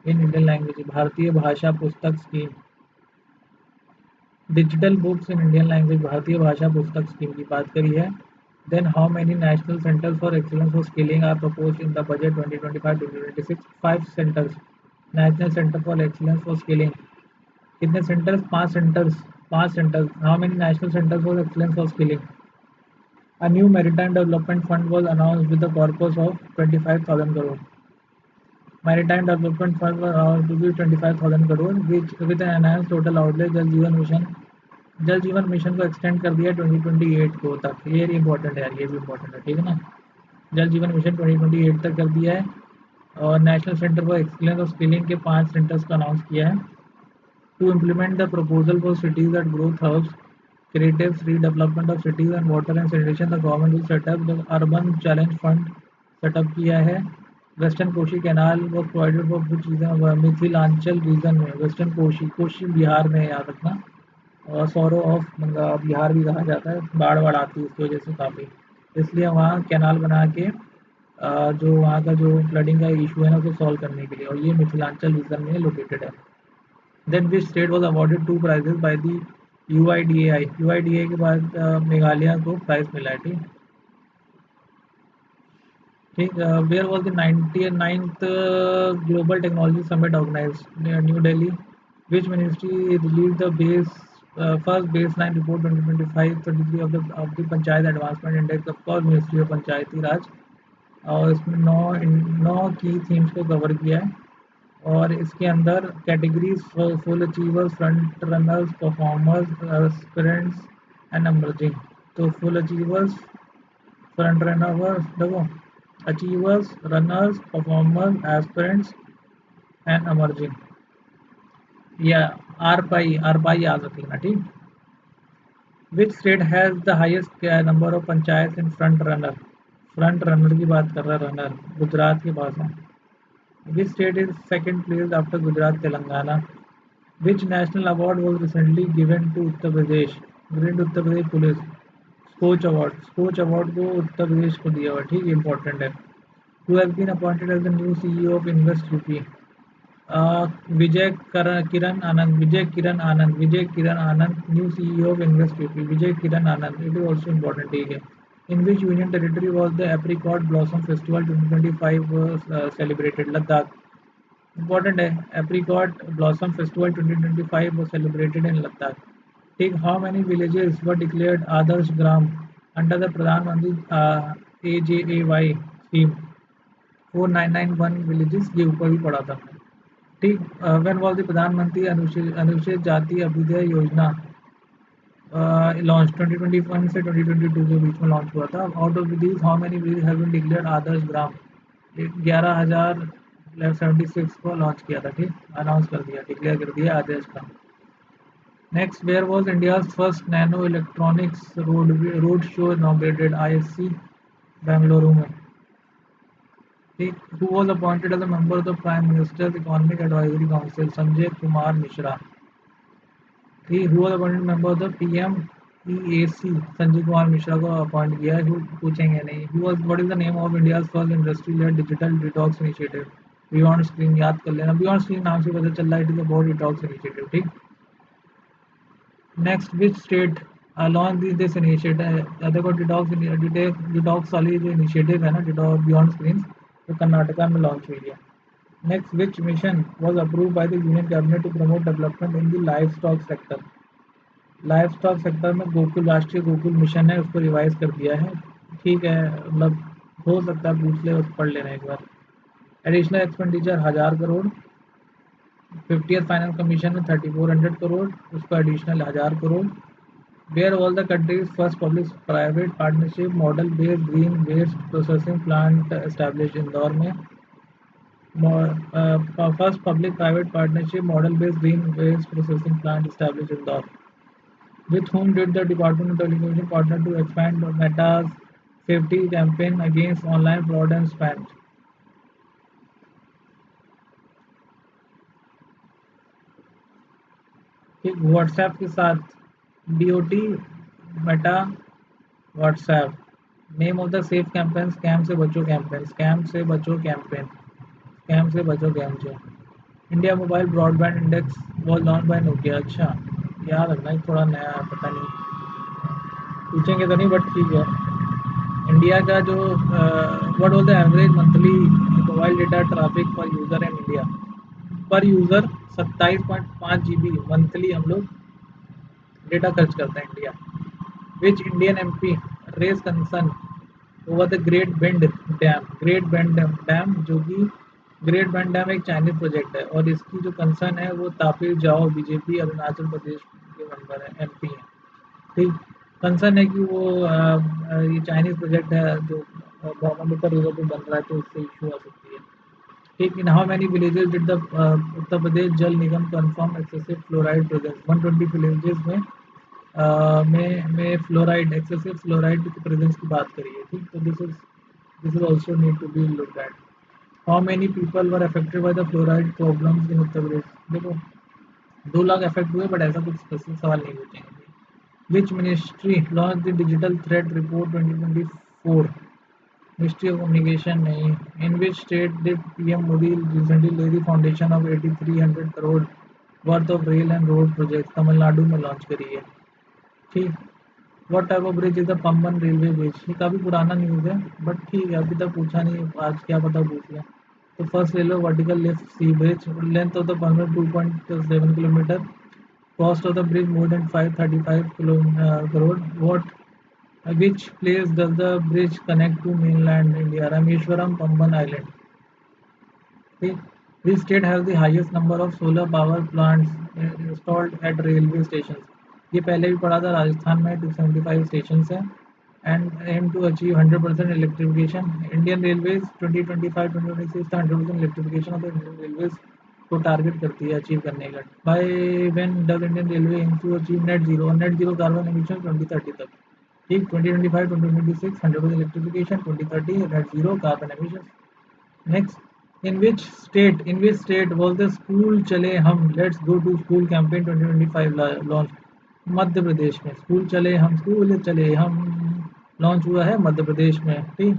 Speaker 1: in Indian language, Bharatiya Bhasha Pustak scheme, digital books in Indian language Bharatiya Bhasha Pustak scheme की बात करी है। Then how many national centres for excellence for skilling are proposed in the budget 2025-2026, 5 centres national centre for excellence for skilling. कितने centres? 5 centres, 5 centres. How many national centres for excellence for skilling? A new maritime development fund was announced with the purpose of 25,000 crore. Maritime development fund was announced to be 25,000 crore which with an enhance total outlay Jal Jeevan mission, जल Jeevan mission को extend कर दिया 2028 को तक। ये important है यार, ये भी इंपॉर्टेंट है, ठीक है ना। जल जीवन मिशन 2028 तक कर दिया है। और national centre for excellence of skilling के 5 सेंटर्स का अनाउंस किया है। To implement the proposal for cities that growth hubs, creative redevelopment of cities and water and sanitation, the government will set up the Urban Challenge Fund set up किया है। Western Koshi canal वो provided for which region, Mithilanchal region में, western Koshi, Koshi Bihar में याद रखना। और sorrow of मतलब बिहार भी कहा जाता है, बाढ़ बाढ़ आती है उसकी वजह से काफ़ी, इसलिए वहाँ कैनाल बना के जो वहाँ का जो फ्लडिंग का इशू है ना उसको सॉल्व करने के लिए, और ये मिथिलांचल रीजन में लोकेटेड है। Then which state was awarded 2 prizes by the UIDAI? UIDAI के बाद मेघालय को प्राइज मिला है, ठीक ठीक। Where was the 99th global technology summit organise? New Delhi. Which ministry release the base first base line report 2025-23 of the panchayat advancement index? Of course ministry of Panchayati Raj. और इसमें नौ की थीम्स को कवर किया है। और इसके अंदर categories full achievers, front runners, performers, aspirants and emerging. तो फुल अचीवर्स, फ्रंट रनर्स, देखो achievers, runners, performers, aspirants and emerging, या आर पाई याद रखना, ठीक। Which state has the highest number of panchayat in front runner? Front runner की बात कर रहा है, रनर गुजरात के पास है। Which state is second place after Gujarat, Telangana? Which national award was recently given to Uttar Pradesh? Given to Uttar Pradesh Police Skoch Award. Skoch Award को उत्तर प्रदेश को दिया हुआ, ठीक, इंपॉर्टेंट है। Who has been appointed as the new CEO of Invest UP? Kiran Anand, Vijay Kiran Anand, new CEO of Invest UP, Vijay Kiran Anand. It is also important, ठीक है। In which union territory was the Apricot Blossom Festival 2025 celebrated? Ladakh. Important है, apricot blossom festival 2025 was celebrated in Ladakh. ठीक। How many villages were declared Adarsh Gram under the Pradhanmantri AJAY scheme? 4991 villages, ये ऊपर भी पढ़ा था। ठीक। व्हेन वाज द प्रधानमंत्री अनुसूचित जाति अभ्युदय योजना लॉन्च? 2021 से 2022 के बीच में लॉन्च हुआ था। Out of these how many village have been declared Adarsh Gram? 11,076 को लॉन्च किया था, ठीक, अनाउंस कर दिया, डिक्लेयर कर दिया आदेश का। Next, where was India's first nano electronics road show inaugurated? ISC Bengaluru में. ठीक, who was appointed as a member of the Prime Minister's Economic Advisory Council? Sanjay Kumar Mishra. ठीक, who was appointed member of the PMEAC? Sanjay Kumar Mishra को appoint किया है. पूछेंगे नहीं. What is the name of India's first industry-led digital detox initiative? Beyond Screen. याद कर लेना. Beyond Screen नाम से पता चल रहा है. It is about detox initiative. ठीक. Next, which state launched this initiative? देखो डिटॉक्स वाली जो इनिशिएटिव है ना, डिटॉक्स बियॉन्ड स्क्रीन्स, वो कर्नाटका में लॉन्च हुई है. Next, which mission was approved by the union cabinet to promote development in the livestock sector? Livestock sector में गोकुल, राष्ट्रीय गोकुल मिशन है, उसको रिवाइज कर दिया है. ठीक है, मतलब हो सकता है पूछ ले, उसको पढ़ लेना एक बार. Additional expenditure 1000 crore. 50th finance commission में 3400 करोड़, उसको additional 1000 crore. Where all the country's first public-private partnership model-based green waste processing plant established? Indore में. First public-private partnership model-based green waste processing plant established Indore. With whom did the Department of Telecommunications partner to expand Meta's safety campaign against online fraud and spam? ठीक, WhatsApp के साथ DOT, Meta, WhatsApp. Name of the safe campaign? Scam से बचो campaign. Scam से बचो campaign. Scam से बचो campaign. India mobile broadband index was launch by Nokia. अच्छा, याद रखना है, थोड़ा नया है, पता नहीं पूछेंगे तो नहीं, बट ठीक है. इंडिया का जो what was the average monthly mobile data traffic per user in India? Per user 27.5 GB monthly हम लोग डेटा खर्च करते हैं India. Which Indian MP raise concern over the great bend dam? Great bend dam, जो कि great bend dam एक Chinese project है, और इसकी जो कंसर्न है वो तापिर जाओ, बीजेपी अरुणाचल प्रदेश के मेंबर है, MP है. ठीक, कंसर्न है कि वो ये चाइनीज प्रोजेक्ट है जो ब्रह्मपुत्र रिवर पे बन रहा है, तो उससे इशू आ सकती है. ठीक, in how many villages did the Uttar Pradesh Jal Nigam confirm excessive fluoride presence? 120 villages में फ्लोराइड, एक्सेसिव फ्लोराइड की प्रेजेंस की बात करी है. ठीक, तो this is also need to be looked at. How many people were affected by the fluoride problems in Uttar Pradesh? देखो 2 lakh affect हुए, बट ऐसा कुछ स्पेसिफिक सवाल नहीं पूछेंगे. Which ministry launch the digital thread report 2024? Ministry of communication नहीं. In which state did PM Modi recently lay the foundation of 8300 crore worth of rail and road project? Tamil Nadu में launch करी है. ठीक, what type of bridge is the Pamban railway bridge? ये काफ़ी पुराना news है, but ठीक है, अभी तक पूछा नहीं, आज क्या पता पूछ लिया. तो first railway vertical lift sea bridge. Length of the Pamban 2.7 kilometre. Cost of the bridge more than 535 crore. Which place does the bridge connect to mainland India? Rameshwaram, Pamban Island. Okay. Which state has the highest number of solar power plants installed at railway stations? ये पहले भी पढ़ा था, राजस्थान में 275 station हैं. And aim to achieve 100% electrification. Indian railways 2025-2026 का 100% electrification of the Indian railways को target करती है अचीव करने का. By when does Indian railway aim to achieve net zero carbon emission 2030 तक? ठीक, 2025-2026 100% electrification, 2030 net zero carbon emission. Next, in which state was the school चले हम let's go to school campaign 2025 launch? Madhya Pradesh में. School चले हम launch हुआ है मध्य प्रदेश में. ठीक,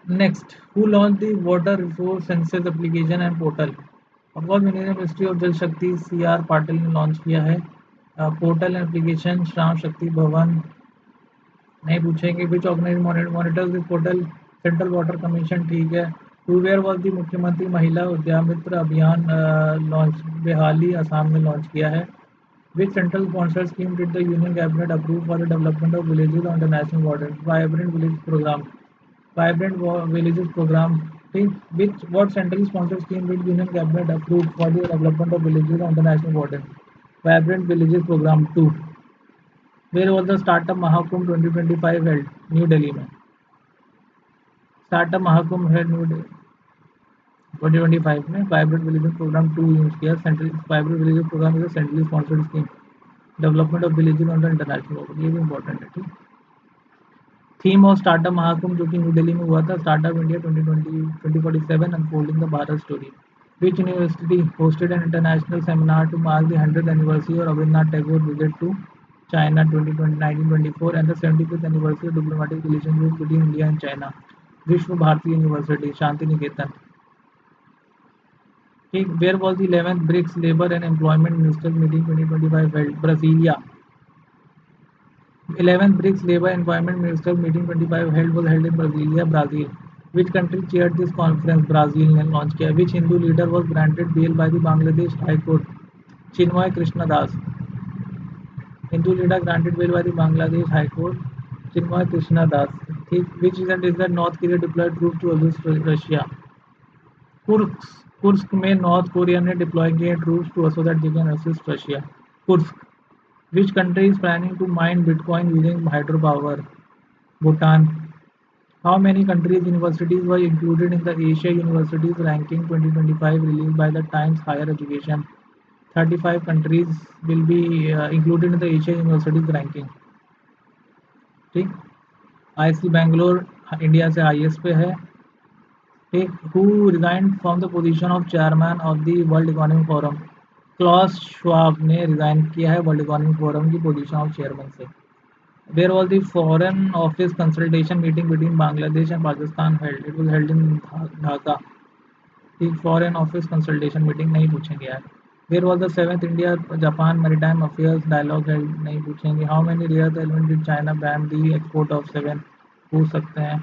Speaker 1: next, who launch the water resource census application and portal? Of course ministry of Jal शक्ति, CR पाटिल ने लॉन्च किया है. पोर्टल एप्लीकेशन श्राम शक्ति भवन. नहीं पूछेंगे. Which organise monitors this portal? Central water commission. ठीक है. टू वेयर वॉज दी मुख्यमंत्री महिला उद्यमित्र अभियान लॉन्च? बेहाली, असम में लॉन्च किया है. Which central sponsored scheme did the union cabinet approve for the development of villages on the national border? Vibrant village programme. Vibrant villages programme. ठीक, which what central sponsored scheme did union cabinet approve for the development of villages on the national border? Vibrant villages programme 2. Where was the startup Mahakumbh 2025 held? New Delhi में. Startup Mahakumbh है New Delhi. 2025 में vibrant villages programme 2 use किया। Central vibrant villages programme is a centrally sponsored scheme development of villages on the international level. ये भी important है। ठीक, theme of startup Mahakumbh जो कि न्यू दिल्ली में हुआ था, startup India 2020 2047 unfolding the Bharat story. Which university hosted an international seminar to mark the 100th anniversary of Rabindranath Tagore visit to China 2020 1924 and the 75th anniversary of diplomatic relations between India and China? विश्व Bharti university Shanti Niketan. ठीक, where was the 11th BRICS Labour and Employment Ministers meeting 2025 held? Brasilia। 11th BRICS Labour and Employment Ministers meeting 25 was held in Brasilia, Brazil. Which country chaired this conference? Brazil ने launch किया। Which Hindu leader was granted bail by the Bangladesh High Court? Chinmay Krishnadas. Hindu leader granted bail by the Bangladesh High Court, चिन्मय कृष्णदास। ठीक, which event is that North Korea deployed troops to assist Russia? Kursk. Kursk में North Korea ने deploy किए troops to so that they can assist Russia. Kursk. Which country is planning to mine Bitcoin using hydropower? Bhutan. How many countries' universities were included in the Asia Universities Ranking 2025 released by the Times Higher Education? 35 countries will be included in the Asia Universities Ranking. ठीक, IC Bangalore India से IS पे है। ठीक, who resigned from the position of chairman of the World Economic Forum? Klaus Schwab ने resign किया है World Economic Forum की position of chairman से। Where was the Foreign Office consultation meeting between Bangladesh and Pakistan held? It was held in Dhaka। ठीक, foreign office consultation meeting नहीं पूछेंगे यार। Where was the 7th India Japan Maritime Affairs dialogue held? नहीं पूछेंगे। How many rare element did China ban the export of? 7 पूछ सकते हैं।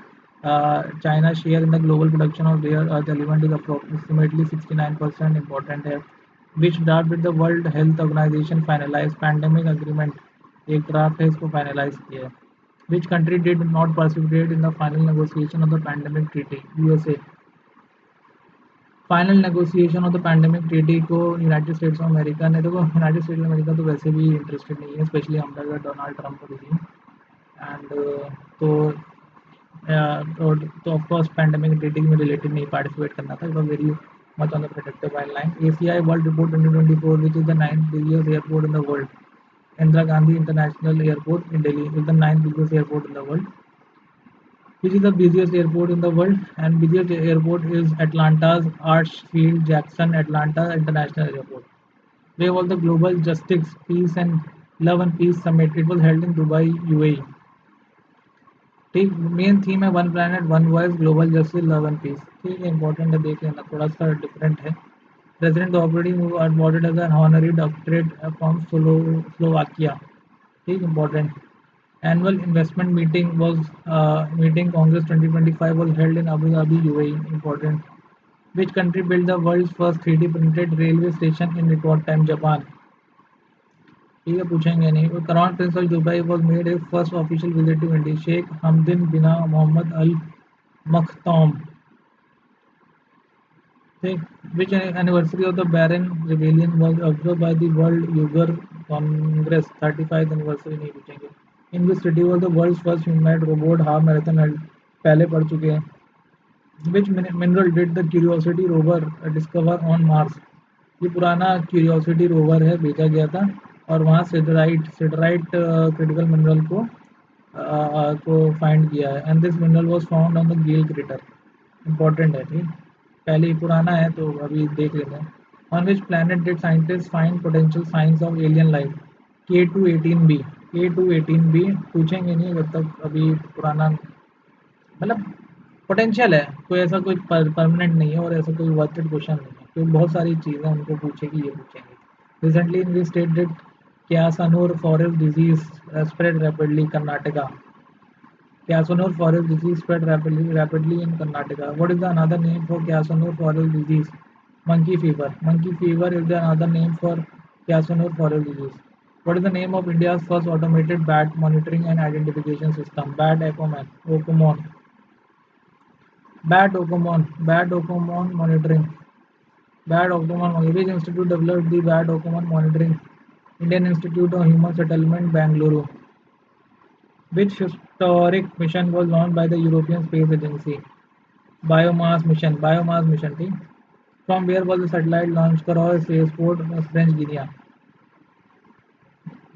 Speaker 1: China share in the global production of rare earth element is approximately 69%। important है। Which draft did the World Health Organization finalize pandemic agreement? एक draft है, इसको finalise किया है। Which country did not participate in the final negotiation of the pandemic treaty? USA। Final negotiation of the pandemic treaty को United states of America ने, देखो United states of America तो वैसे भी इंटरेस्टेड नहीं है, specially under Donald Trump regime and तो तो ऑफ कोर्स पैंडेमिक ट्रीटी में रिलेटेड नहीं पार्टिसिपेट करना था। It was very much on the protective line. ACI world report 2024 which is the 9th busiest airport in the world? Indira Gandhi international airport in Delhi is the 9th busiest airport in the world. Which is the busiest airport in the world? And busiest airport is Atlanta's Hartsfield Jackson Atlanta International Airport. Where was the Global Justice, Peace and Love and Peace Summit? It was held in Dubai, UAE. ठीक, main theme है one planet one voice global justice love and peace. ठीक है, important है, देख लेना, थोड़ा सा different है। President operating awarded as an honorary doctorate from Slovakia। ठीक, important. Annual investment meeting was meeting Congress 2025 was held in Abu Dhabi, UAE। important। Which country built the world's first 3D printed railway station in record time? Japan। ठीक है, पूछेंगे नहीं। Crown Prince of Dubai was made his first official visit to India। Sheikh Hamdan bin Mohammed Al Maktoum। ठीक, which anniversary of the Bahrain rebellion was observed by the World Uyghur Congress? 35th anniversary नहीं पूछेंगे। In which city was the world's first human robot half marathon held? पहले पढ़ चुके हैं। Which mineral did the Curiosity rover discover on Mars? ये पुराना curiosity rover है, भेजा गया था और वहाँ सिडराइट क्रिटिकल मिनरल को फाइंड किया है। And this mineral was found on the Gale crater. Important है। ठीक, पहले ही पुराना है तो अभी देख लेते हैं। On which planet did scientist find potential science of alien life? K218b। K218b पूछेंगे नहीं जब तक अभी पुराना, मतलब पोटेंशियल है, कोई ऐसा कोई परमानेंट नहीं है और ऐसा कोई वर्थड क्वेश्चन नहीं है, क्योंकि बहुत सारी चीज़ें उनको पूछेगी, ये पूछेंगे। Recently in which state did Kyasanur forest disease spread rapidly? Karnataka. Kyasanur forest disease spread rapidly in Karnataka. What is the another name for Kyasanur forest disease? monkey fever। monkey fever is the another name for Kyasanur forest disease. What is the name of India's first automated bat monitoring and identification system? Bat Okomon। Bat Okomon। Bat Okomon monitoring। Bat Okomon monitoring। Which institute developed the Bat Okomon monitoring? Indian Institute of Human Settlement, Bangalore। Which historic mission was launched by the European Space Agency? Biomass mission। Biomass mission। ठीक, From where was the satellite launch करा spaceport French Guiana.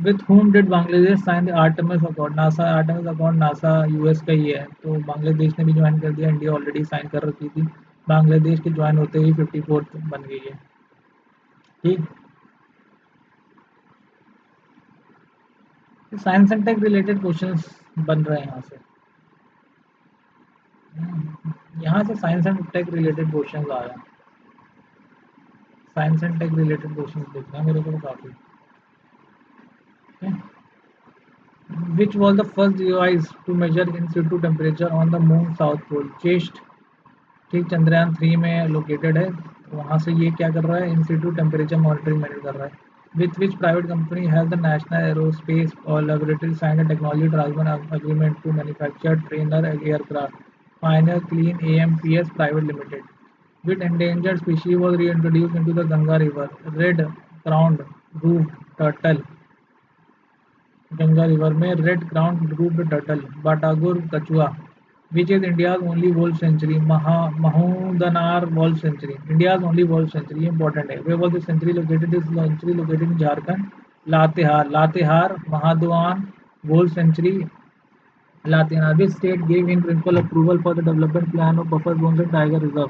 Speaker 1: With whom did Bangladesh sign the Artemis Accord? NASA Artemis Accord NASA US का ही है, तो बांग्लादेश ने भी join कर दिया. India already sign कर रखी थी. बांग्लादेश के ज्वाइन होते ही 54th बन गई है. ठीक. Science and tech related questions बन रहे हैं यहाँ से. यहाँ से science and tech related questions आ रहे हैं. Science and tech related questions देखना है मेरे को काफ़ी. Which was the first device to measure in situ temperature on the moon south pole? Chest. ठीक. चंद्रयान 3 में लोकेटेड है, तो वहाँ से ये क्या कर रहा है, इन situ टेम्परेचर मॉनिटरिंग मैनेज कर रहा है. With which private company has the National Aerospace or Laboratory signed a technology transfer agreement to manufacture trainer aircraft? Pioneer Clean AMPS Private Limited. Which endangered species was reintroduced into the Ganga River? Red-crowned roofed turtle. Ganga river में red crown roofed turtle. Batagur कछुआ. Which is India's only wolf sanctuary? Mahuadanr wolf sanctuary. India's only wolf sanctuary. Important है. Where was the sanctuary located? Is sanctuary located in Jharkhand. Latehar. Latehar Mahuadanr wolf sanctuary. Latehar. Which state gave in principle approval for the development plan of buffer zone and tiger reserve?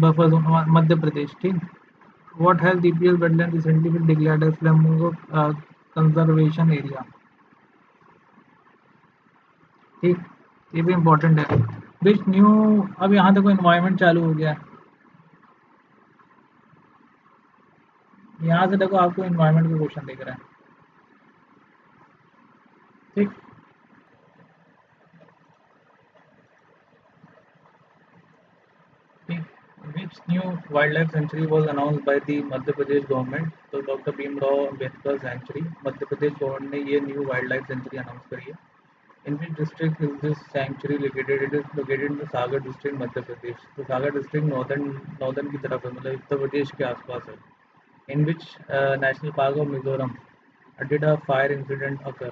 Speaker 1: Buffer zone Madhya Pradesh. ठीक. What has DPL wetland recently been declared as Flamingo conservation area? ठीक. ये भी important है. Which new. अब यहाँ देखो environment चालू हो गया है. यहाँ से देखो आपको इन्वायरमेंट के क्वेश्चन दिख रहे हैं. ठीक. ठीक. Which new wildlife sanctuary was announced by the Madhya Pradesh government? तो doctor Bhimrao Ambedkar century. Madhya Pradesh government ने ये new wild life sanctuary announce करी है. In which district is this sanctuary located? It is located in the Sagar district, Madhya Pradesh. तो सागर district northern की तरफ है, मतलब उत्तर प्रदेश के आसपास है. In which national park of Mizoram did a fire incident occur?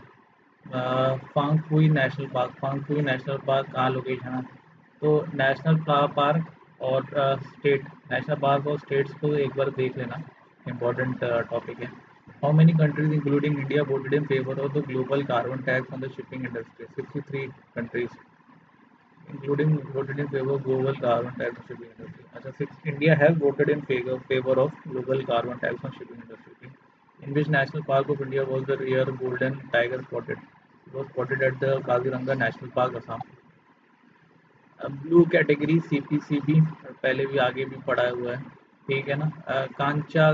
Speaker 1: Phawngpui national park. Phawngpui national park कहाँ location है? तो नेशनल पार्क और स्टेट, नेशनल पार्क और स्टेट्स को एक बार देख लेना, इम्पोर्टेंट टॉपिक है. How many countries, including India, voted in favor of the global carbon tax on the shipping industry? 63 countries, including voted in favor of global carbon tax on shipping industry. अच्छा, India has voted in favor of global carbon tax on shipping industry. In which national park of India was the rare golden tiger spotted? It was spotted at the Kaziranga National Park, Assam. Blue category CPCB पहले भी आगे भी पढ़ा हुआ है. ठीक है ना. Kancha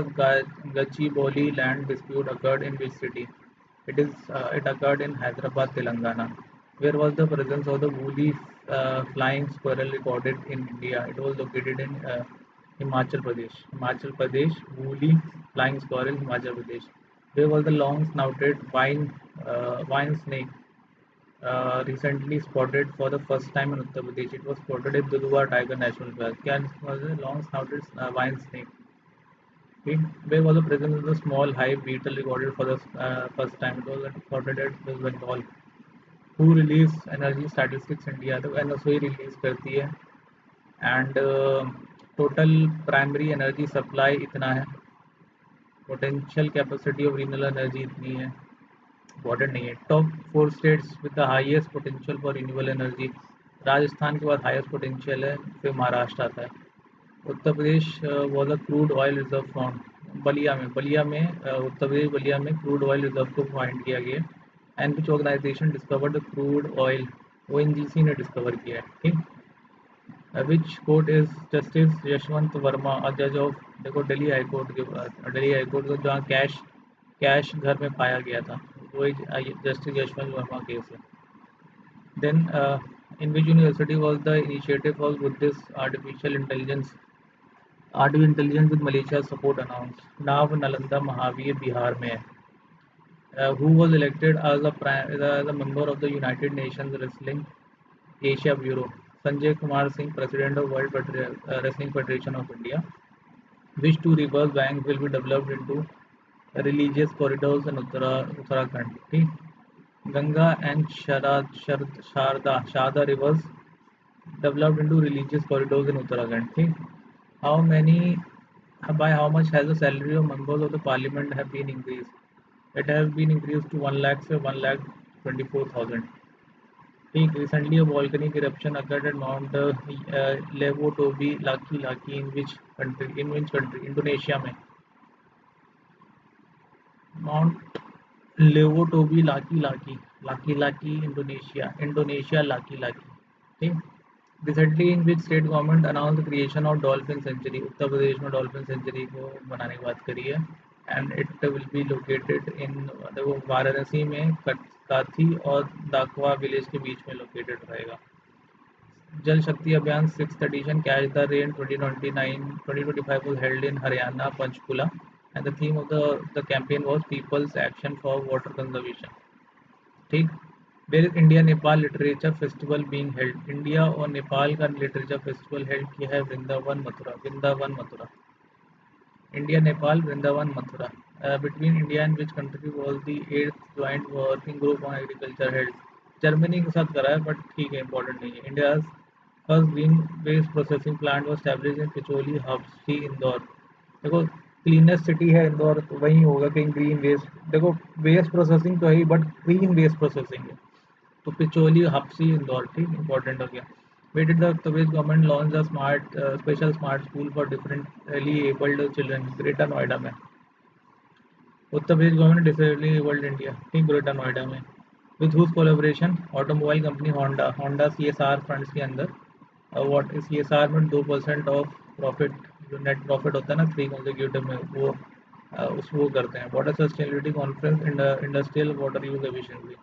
Speaker 1: Gachibowli land dispute occurred in which city? It occurred in Hyderabad, Telangana. Where was the presence of the woolly flying squirrel recorded in India? It was located in Himachal Pradesh. Himachal Pradesh, woolly flying squirrel, Himachal Pradesh. Where was the long-snouted wine snake recently spotted for the first time in Uttar Pradesh? It was spotted in Dudhua Tiger National Park. Can was a long-snouted wine snake. Okay. Where was the presence of the small hive beetle recorded for the first time? It was spotted at West Bengal. Who release energy statistics India? तो NSO release करती है. And total primary energy supply इतना है. Potential capacity of renewable energy इतनी है. Important नहीं है. Top 4 states with the highest potential for renewable energy. Rajasthan के बाद हाईएस्ट पोटेंशियल है, फिर महाराष्ट्र आता है. Uttar Pradesh was a crude oil reserve found. Ballia में उत्तर प्रदेश बलिया में क्रूड ऑयल रिजर्व को फाइंड किया गया. And which organisation discovered the crude oil? ONGC ने डिस्कवर किया है. ठीक. Which court is justice Yashwant Varma a जज ऑफ? देखो दिल्ली हाई कोर्ट के बाद, दिल्ली हाई कोर्ट को जहाँ कैश घर में पाया गया था, वो जस्टिस यशवंत वर्मा केस है. Then in which university was the initiative for Buddhist artificial intelligence with Malaysia support announced? Nav Nalanda Mahavir Bihar में है. Who was elected as a member of the United Nations Wrestling Asia Bureau? Sanjay Kumar Singh, President of World Wrestling Federation of India. Which two rivers banks will be developed into religious corridors in Uttarakhand? ठीक. Ganga and Sharda rivers developed into religious corridors in Uttarakhand. ठीक. How many, by how much has the salary of members of the parliament have been increased? It has been increased to 1 lakh से 1 lakh 24,000. ठीक. Recently, a volcanic eruption occurred at Mount Levotobi Laki in which country? In which country? Indonesia में. Mount Levotobi Laki, Indonesia Laki. ठीक. Recently, in which state government announced the creation of dolphin sanctuary? उत्तर प्रदेश में dolphin century को बनाने की बात करी है. And it will be located in, देखो वाराणसी में काथी और दाकवा विलेज के बीच में लोकेटेड रहेगा. जल शक्ति अभियान 6th edition Catch the Rain 2025 was held in Haryana, Panchkula, and the theme of the campaign was People's Action for Water Conservation. ठीक. Where is India Nepal Literature Festival being held? India और नेपाल का literature festival held किया है Vrindavan Mathura. India Nepal Vrindavan Mathura. Between India and which country was the 8th joint working group on agriculture held? Germany के साथ करा है but ठीक है, इंपॉर्टेंट नहीं है. India first green waste processing plant was established in Picholi Hapsi Indore. देखो क्लीनेस्ट सिटी है इंदौर, तो वही होगा कहीं ग्रीन वेस्ट. देखो वेस्ट प्रोसेसिंग तो है ही बट ग्रीन वेस्ट प्रोसेसिंग है, तो पिचोली हब्सी इंदौर. ठीक, इंपॉर्टेंट हो गया. Where did the Uttar Pradesh government launch a special smart school for differently abled children? Greater Noida में. Uttar Pradesh government disabled abled India. ठीक, ग्रेटर नोएडा में. With whose collaboration? Automobile company Honda CSR funds के अंदर. व्हाट इज CSR में 2% of profit, जो net profit होता है ना 3 consecutive में, वो उसको करते हैं. Water sustainability conference industrial water use efficiency.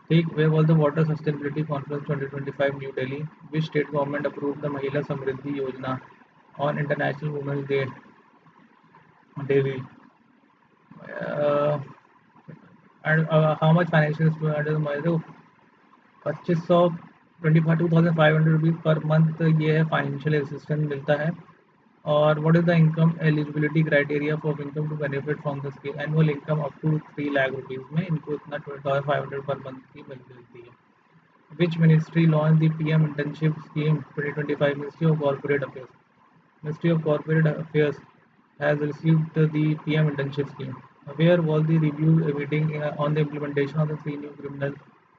Speaker 1: ठीक. Where was the water sustainability conference 2025 New Delhi. Which state government approve the Mahila Samriddhi Yojana on international women's day? Delhi. And how much financial 2500 25,500 rupees per month ये है फाइनेंशियल असिस्टेंस मिलता है. और what is the income eligibility criteria for income to benefit from the scheme? Annual income up to 3 lakh rupees में इनको इतना 12,500 per month की मिलती है. Which ministry launch the PM internship scheme 2025? Ministry of corporate affairs. Ministry of Corporate Affairs has received the PM internship scheme. Where was the review meeting on the implementation of the 3 new criminal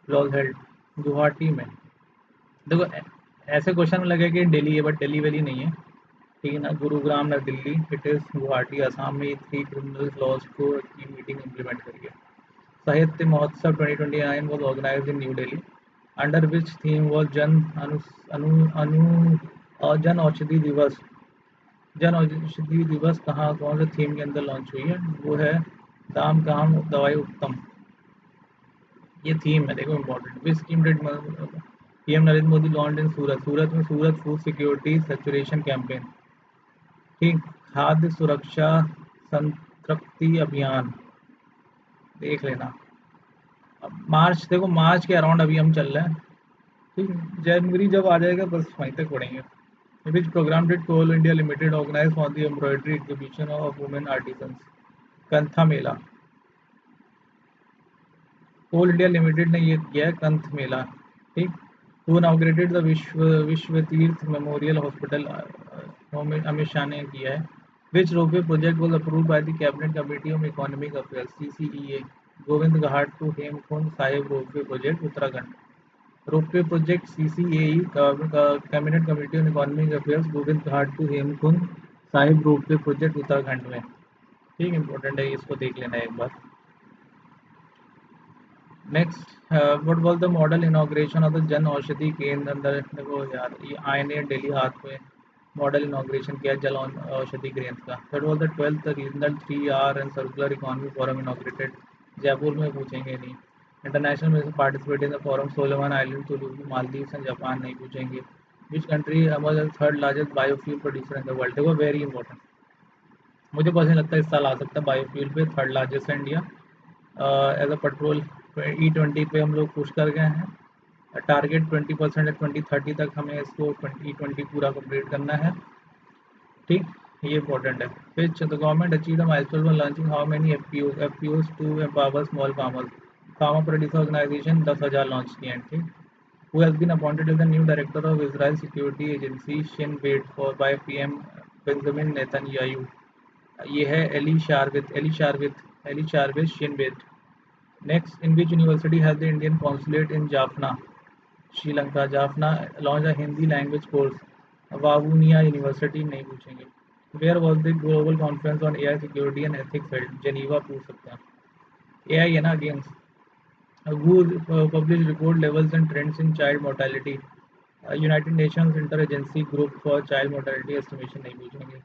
Speaker 1: laws held? Guwahati में. देखो ऐसे question में लगे कि दिल्ली है but Delhi valley नहीं है. ठीक है ना, गुरुग्राम ना दिल्ली, इट इज गुवाहाटी. असम में 3 क्रिमिनल लॉज को की मीटिंग इम्प्लीमेंट करिए. साहित्य महोत्सव 2029 was organized in New Delhi. Under which theme was Jan Aushadhi दिवस? जन औषधि दिवस कहाँ, कौन से थीम के अंदर लॉन्च हुई है? वो है दाम कहाँ दवाई उत्तम. ये थीम है, देखो important. Which scheme did PM Narendra Modi launch in Surat में Surat food security saturation campaign. ठीक. खाद्य सुरक्षा संतृप्ति अभियान, देख लेना. अब मार्च, देखो मार्च के अराउंड अभी हम चल रहे हैं. ठीक. जनवरी जब आ जाएगा बस वहीं तक पढ़ेंगे. Which program did Coal India Limited organize for the embroidery exhibition of women artisans? Kantha Mela. Coal India Limited ने ये किया है कंथ मेला. ठीक. Who inaugurated the विश्व तीर्थ मेमोरियल हॉस्पिटल? अमित शाह ने किया है. Which ropeway project was approved by the Cabinet Committee on Economic Affairs CCEA? Govind Ghat to Hemkund Sahib ropeway project Uttarakhand. Ropeway project CCAE cabinet committee on economic affairs Govind Ghat to Hemkund Sahib ropeway project Uttarakhand में. ठीक, important है, इसको देख लेना एक बार. Next, what was the model inauguration of the Jan Aushadhi केंद्र अंदर? देखो यार ये आईने दिल्ली हाथ में मॉडल इनॉग्रेशन किया जल औषधि केंद्र का. That was the 12th regional 3R and circular economy forum inaugurated. Jaipur में पूछेंगे नहीं. इंटरनेशनल में participate in the forum Solomon island Turkey Maldives and Japan नहीं पूछेंगे. विच कंट्री अमर third largest biofuel producer in the world? देखो very important, मुझे personally लगता है इस साल आ सकता है बायोफ्यूल पे थर्ड लार्जेस्ट है India. As a petrol E20 पे हम लोग पुश कर गए हैं. टारगेट 20% है 2030 तक, हमें इसको E20 पूरा कंप्लीट करना है. ठीक, ये इंपॉर्टेंट है. Which the government achieve the milestone launching how many FPOs to empower small farmers? Farmer producer organisation 10,000 launch किए हैं. ठीक. who has been appointed as the new director of Israel Security Agency Shin Bet for by PM Benjamin Netanyahu. ये है Eli Sharvit Shin Bet. Next, in which university has the Indian consulate in Jaffna, Sri Lanka? Jaffna launched a Hindi language course. Wavunia University नहीं पूछेंगे. Where was the global conference on AI security and ethics held? Geneva पूछ सकते हैं. AI है ना against. Who published report levels and trends in child mortality? United Nations Interagency Group for Child Mortality Estimation नहीं पूछेंगे.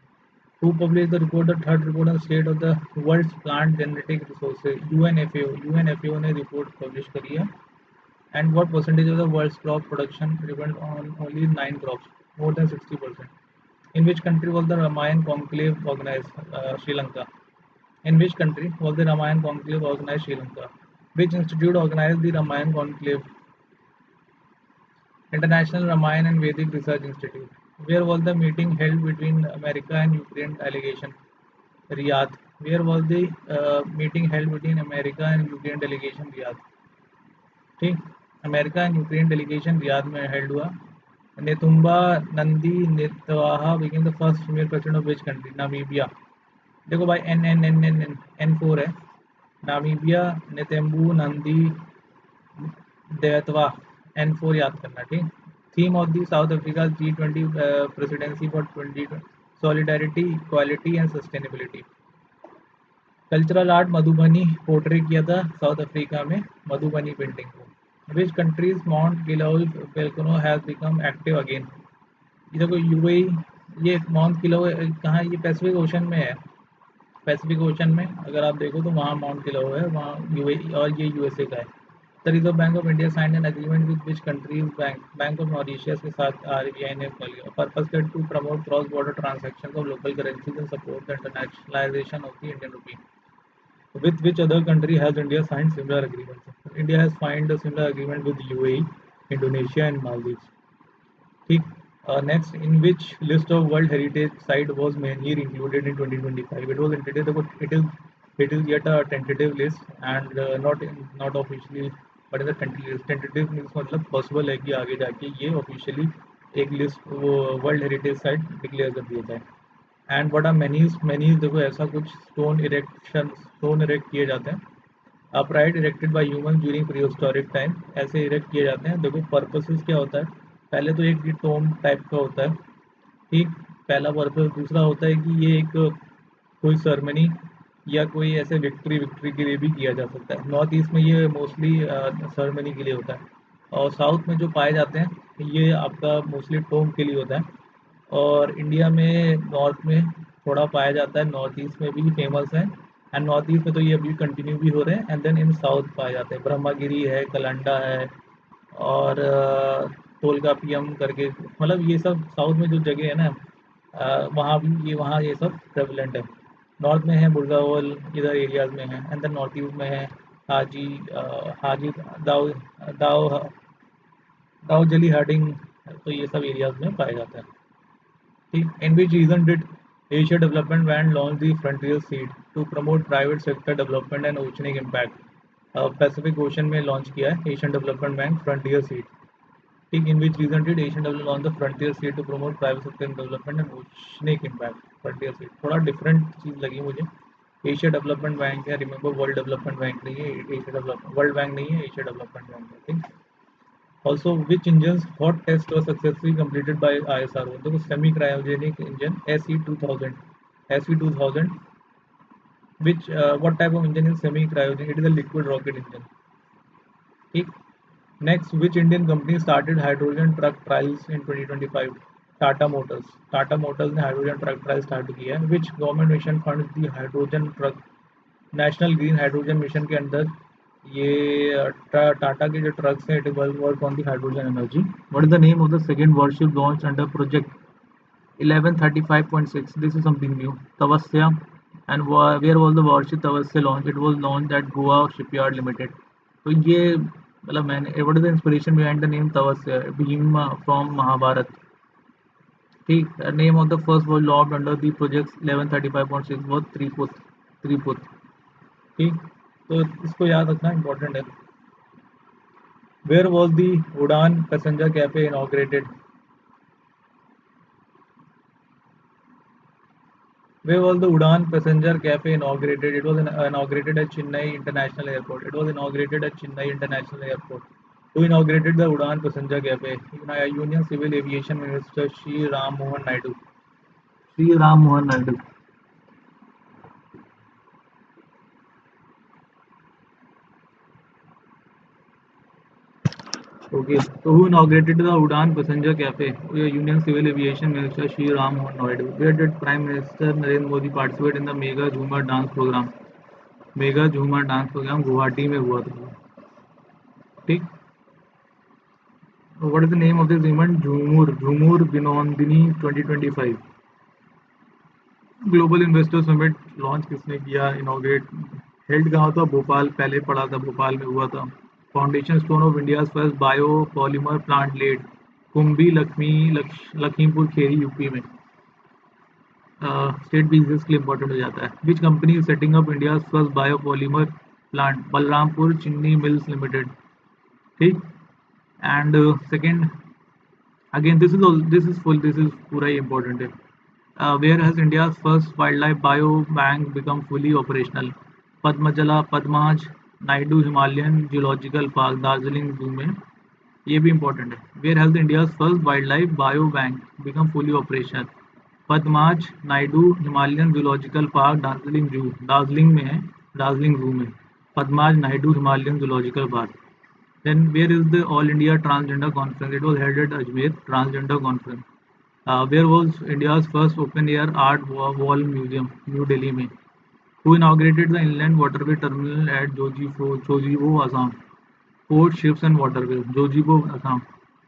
Speaker 1: Who published the report, the third report on the state of the world's plant genetic resources? UNFAO ने report publish करी है. And what percentage of the world's crop production depend on only 9 crops? More than 60%. In which country was the Ramayan conclave organized? Sri Lanka. In which country was the Ramayan conclave organized? Sri Lanka. Which institute organized the Ramayan conclave? International Ramayan and Vedic Research Institute. Where was the meeting held between America and Ukraine delegation? Riyadh. Where was the meeting held between America and Ukraine delegation? Riyadh. ठीक. America and Ukraine delegation Riyadh में held हुआ. Netumbo Nandi Ndaitwah became the first female president of which country? Namibia. देखो भाई N4 है. Namibia नेतेम्बू Nandi देतवा N4 याद करना. ठीक. Theme of the South Africa G20 presidency for 2020 solidarity equality and sustainability. Cultural art Madhubani portray किया था South Africa में Madhubani painting को. Which countries mount Kilauea volcano has become active again? ये देखो यूएई. ये माउंट किलाउ कहाँ? ये पैसिफिक ओशन में है. पैसिफिक ओशन में अगर आप देखो तो वहाँ माउंट किलाउ है, वहाँ यूएई और ये यूएसए का है. The Reserve Bank of India signed an agreement with which countries? Bank of Mauritius के साथ आरबीआई ने कर लिया. पर्पस है to promote cross border transaction of local currencies and support the internationalisation of the Indian rupee. With which other country has India signed similar agreements? India has signed a similar agreement with UAE, Indonesia, and Maldives. ठीक. Next, in which list of World Heritage Site was Menhir included in 2025? It was tentative. It is yet a tentative list and not officially, but in the tentative means मतलब possible है कि आगे जाके ये officially एक list वो World Heritage Site declare कर दिया जाए. एंड व्हाट आर मेनीज देखो ऐसा कुछ स्टोन इरेक्ट किए जाते हैं. Upright erected by human during prehistoric time. ऐसे इरेक्ट किए जाते हैं. देखो पर्पसेस क्या होता है. पहले तो एक टोम टाइप का होता है. ठीक. पहला पर्पस. दूसरा होता है कि ये एक कोई सेरेमनी या कोई ऐसे विक्ट्री के लिए भी किया जा सकता है. नॉर्थ ईस्ट में ये मोस्टली सेरेमनी के लिए होता है और साउथ में जो पाए जाते हैं ये आपका मोस्टली टोम के लिए होता है. और इंडिया में नॉर्थ में थोड़ा पाया जाता है. नॉर्थ ईस्ट में भी फेमस है एंड नॉर्थ ईस्ट में तो ये अभी कंटिन्यू भी हो रहे हैं. एंड देन इन साउथ पाए जाते हैं. ब्रह्मागिरी है, कलंडा है और टोलकापियम करके मतलब ये सब साउथ में जो जगह है ना वहाँ ये सब प्रेवलेंट है. नॉर्थ में है बुरगावल इधर एरियाज में है. एंड देन नॉर्थ ईस्ट में है हाजी दाऊ दाऊ दाऊ जली हार्डिंग. तो ये सब एरियाज में पाया जाता है. In which region did Asia Development Bank launch the Frontier Seed to promote private sector development and oceanic impact? Pacific Ocean में लॉन्च किया है Asian development bank frontier seed. ठीक. In which region did Asian development launch the frontier seed to promote private sector development and oceanic impact? Frontier seed थोड़ा different चीज़ लगी मुझे. Asia development bank है. Remember world development bank नहीं है. Asia development world bank नहीं है. Asia development bank है. ठीक. Also, which engine's hot test was successfully completed by ISRO? देखो semi cryogenic engine SE2000. SE2000. Which what type of engine is semi cryogenic? It is a liquid rocket engine. ठीक. Next, which Indian company started hydrogen truck trials in 2025? Tata Motors. Tata Motors ने hydrogen truck trials start किया है. Which government mission funds the hydrogen truck? National green hydrogen mission के अंदर ये टाटा के जो trucks हैं it work on the hydrogen energy. What is the name of the second warship launch under project 1135.6? This is something new. Tavasya. And where was the warship Tavasya launch? It was launch at Goa shipyard limited. तो ये मतलब मैंने what is the inspiration behind the name Tavasya? Bhim from Mahabharata. ठीक. Name of the first war launch under the project 1135.6 वो त्रिपुत. ठीक. तो इसको याद रखना इंपॉर्टेंट है. Where was the Udan passenger cafe inaugurated? Where was the Udan passenger cafe inaugurated? It was inaugurated at Chennai International Airport. It was inaugurated at Chennai International Airport. Who inaugurated the Udan passenger cafe? Union Civil Aviation Minister Shri Ram Mohan Naidu. Shri Ram Mohan Naidu. Okay. So who inaugurated the Udan passenger cafe? Union Civil Aviation Minister Shri Ram Mohan Naidu. Where did Prime Minister Narendra Modi participate in the Mega Jhumar dance program? Mega झूमर dance programme Guwahati में हुआ था. ठीक. What is the name of this event? Jhumur Binondini 2025. Global investor summit launch किसने किया? Inaugurate held कहाँ था? भोपाल. पहले पढ़ा था, भोपाल में हुआ था. Foundation stone of India first bio polymer plant laid Kumbhi Lakhimpur Kheri UP में. स्टेट बिजनेस के लिए इंपॉर्टेंट हो जाता है. Which company is setting up India first bio polymer plant? Balrampur Chini mills limited. ठीक. And second, again this is पूरा ही इंपॉर्टेंट है. Where has India's first wildlife biobank become fully operational? पद्मजला Padmaja Naidu Himalayan geological park Darjeeling zoo में. ये भी इंपॉर्टेंट है. Where has India's first wildlife bio bank become fully operational? Padmaja Naidu Himalayan zoological park Darjeeling में है, दार्जिलिंग जू में. Padmaja Naidu Himalayan zoological park. Then where is the All India Transgender Conference? It was held at Ajmer Transgender Conference. Where was India's first open-air art wall museum? New Delhi में. Who inaugurated the inland waterway terminal at Jojibo, Assam? Port, ships and waterways. Jojibo, Assam.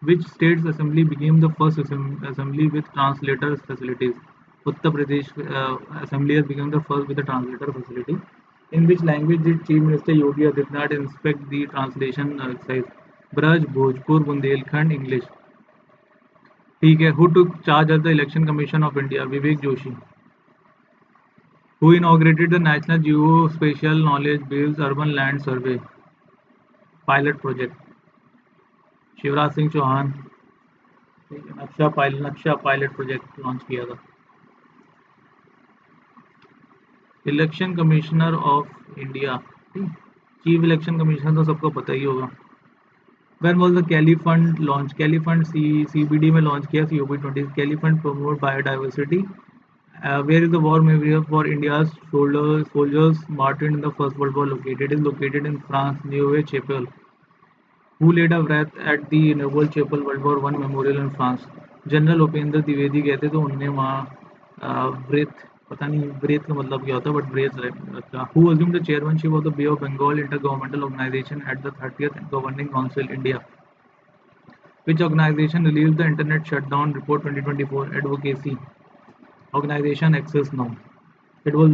Speaker 1: Which state's assembly became the first assembly with translator facilities? Uttar Pradesh assembly has become the first with a translator facility. In which language did Chief Minister Yogi Adityanath inspect the translation exercise? Braj, Bhojpur, Bundelkhand, English. ठीक है. Who took charge as the Election Commission of India? Vivek Joshi. Who inaugurated the National Geospatial Knowledge Based Urban Land Survey pilot project? Shivraj Singh Chauhan. नक्शा pilot project launch किया था. Election commissioner of India. Chief election commissioner तो सबको पता ही होगा. When was the Cali Fund launched? Cali Fund CBD में launch किया. COP20. Cali Fund promote biodiversity. Where is the war memorial for India's soldiers martyred in the First World War located? It is located in France, Neuve Chapelle. Who laid a wreath at the Neuve Chapelle World War I Memorial in France? General Upendra Dwivedi गए थे तो उनने वहाँ breath, पता नहीं breath का मतलब क्या होता है, बट ब्रेथ रखा. Who assumed the chairmanship of the Bay of Bengal Intergovernmental Organization at the 30th Governing Council, India? Which organization released the Internet Shutdown Report 2024? Advocacy organization Access Now. It was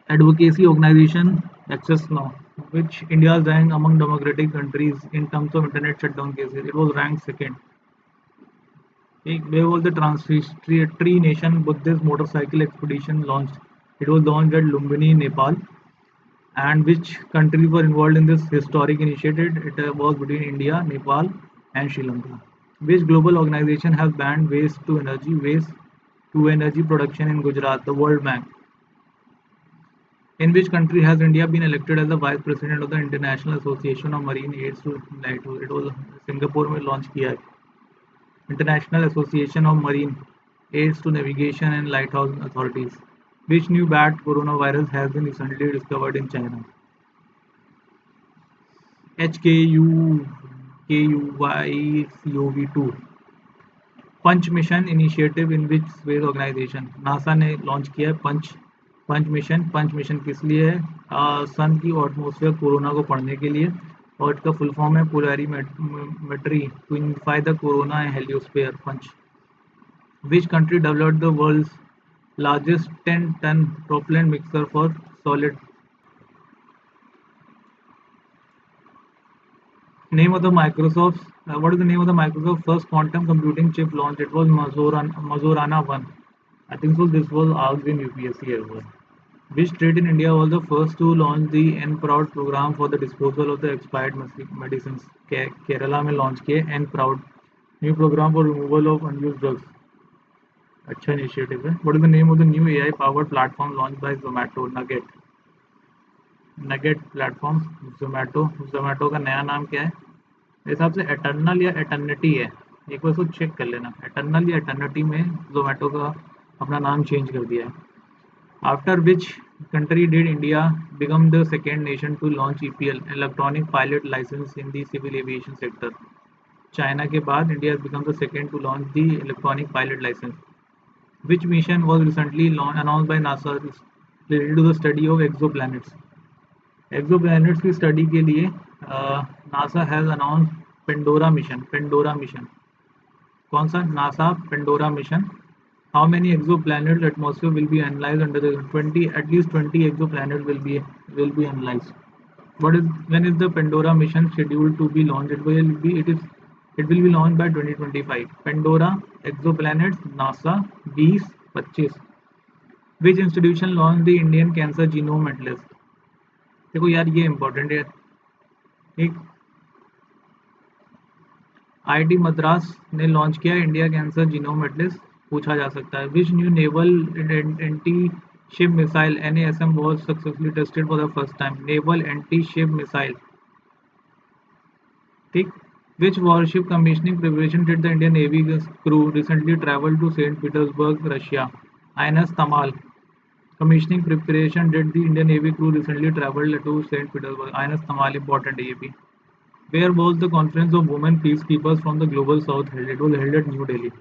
Speaker 1: advocacy organization Access Now. Which India's rank among democratic countries in terms of internet shutdown cases? It was ranked second. Where was the Tree Nation Buddhist motorcycle expedition launched? It was launched at Lumbini, Nepal. And which countries were involved in this historic initiative? It was between India, Nepal, and Sri Lanka. Which global organization has banned waste to energy production in Gujarat? The World Bank. In which country has India been elected as the Vice President of the International Association of Marine Aids to Lighthouse? It was Singapore में launch किया है. International Association of Marine Aids to Navigation and Lighthouse Authorities. Which new bat coronavirus has been recently discovered in China? HKUYCOV2. PUNCH mission initiative in which space organisation? NASA ने launch किया है पंच mission किस लिए है? सन की atmosphere corona को पढ़ने के लिए, और इसका फुल फॉर्म है polarimetry to unify the corona heliosphere. Punch. Which country developed the world's largest 10-ton propellant mixer for solid? Name of the Microsoft. What is the name of the Microsoft first quantum computing chip launch? It was Mazorana 1. I think so. This was asked in UPSC as well. Which state in India was the first to launch the N-Proud program for the disposal of the expired medicines? Kerala में launch किए N-Proud new programme for removal of unused drugs. अच्छा initiative है. What is the name of the new AI powered platform launch by Zomato? Nugget platform. Zomato का नया नाम क्या है? मेरे हिसाब से एटर्नल या एटर्निटी है. एक बार उसको चेक कर लेना. एटर्नल या एटर्निटी में जोमेटो का अपना नाम चेंज कर दिया है. After which country did India become the second nation to launch EPL electronic pilot license in the civil aviation sector? China के बाद India has become the second to launch the electronic pilot license. Which mission was recently announced by NASA related to the study of exoplanets? Exoplanets की study के लिए NASA has announced Pandora mission. कौन सा? NASA Pandora mission. How many exoplanets atmosphere will be analyzed under the 20? At least 20 exoplanets will be analyzed. When is the Pandora mission scheduled to be launched? It will be launched by 2025. Pandora exoplanets NASA 2025. Which institution launched the Indian Cancer Genome Atlas? देखो यार ये important है. एक IIT Madras ने launch किया India cancer genome Atlas. पूछा जा सकता है. Which new naval anti ship missile NASM was successfully tested for the first time? Naval anti ship missile. ठीक. Which warship commissioning preparation did the Indian Navy crew recently travel to St. Petersburg, Russia? INS Tamal. Commissioning preparation did the Indian Navy crew recently travel to St. Petersburg? INS Tamal. Important है ये भी. Where was the conference of women peacekeepers from the global south held? It was held at New Delhi.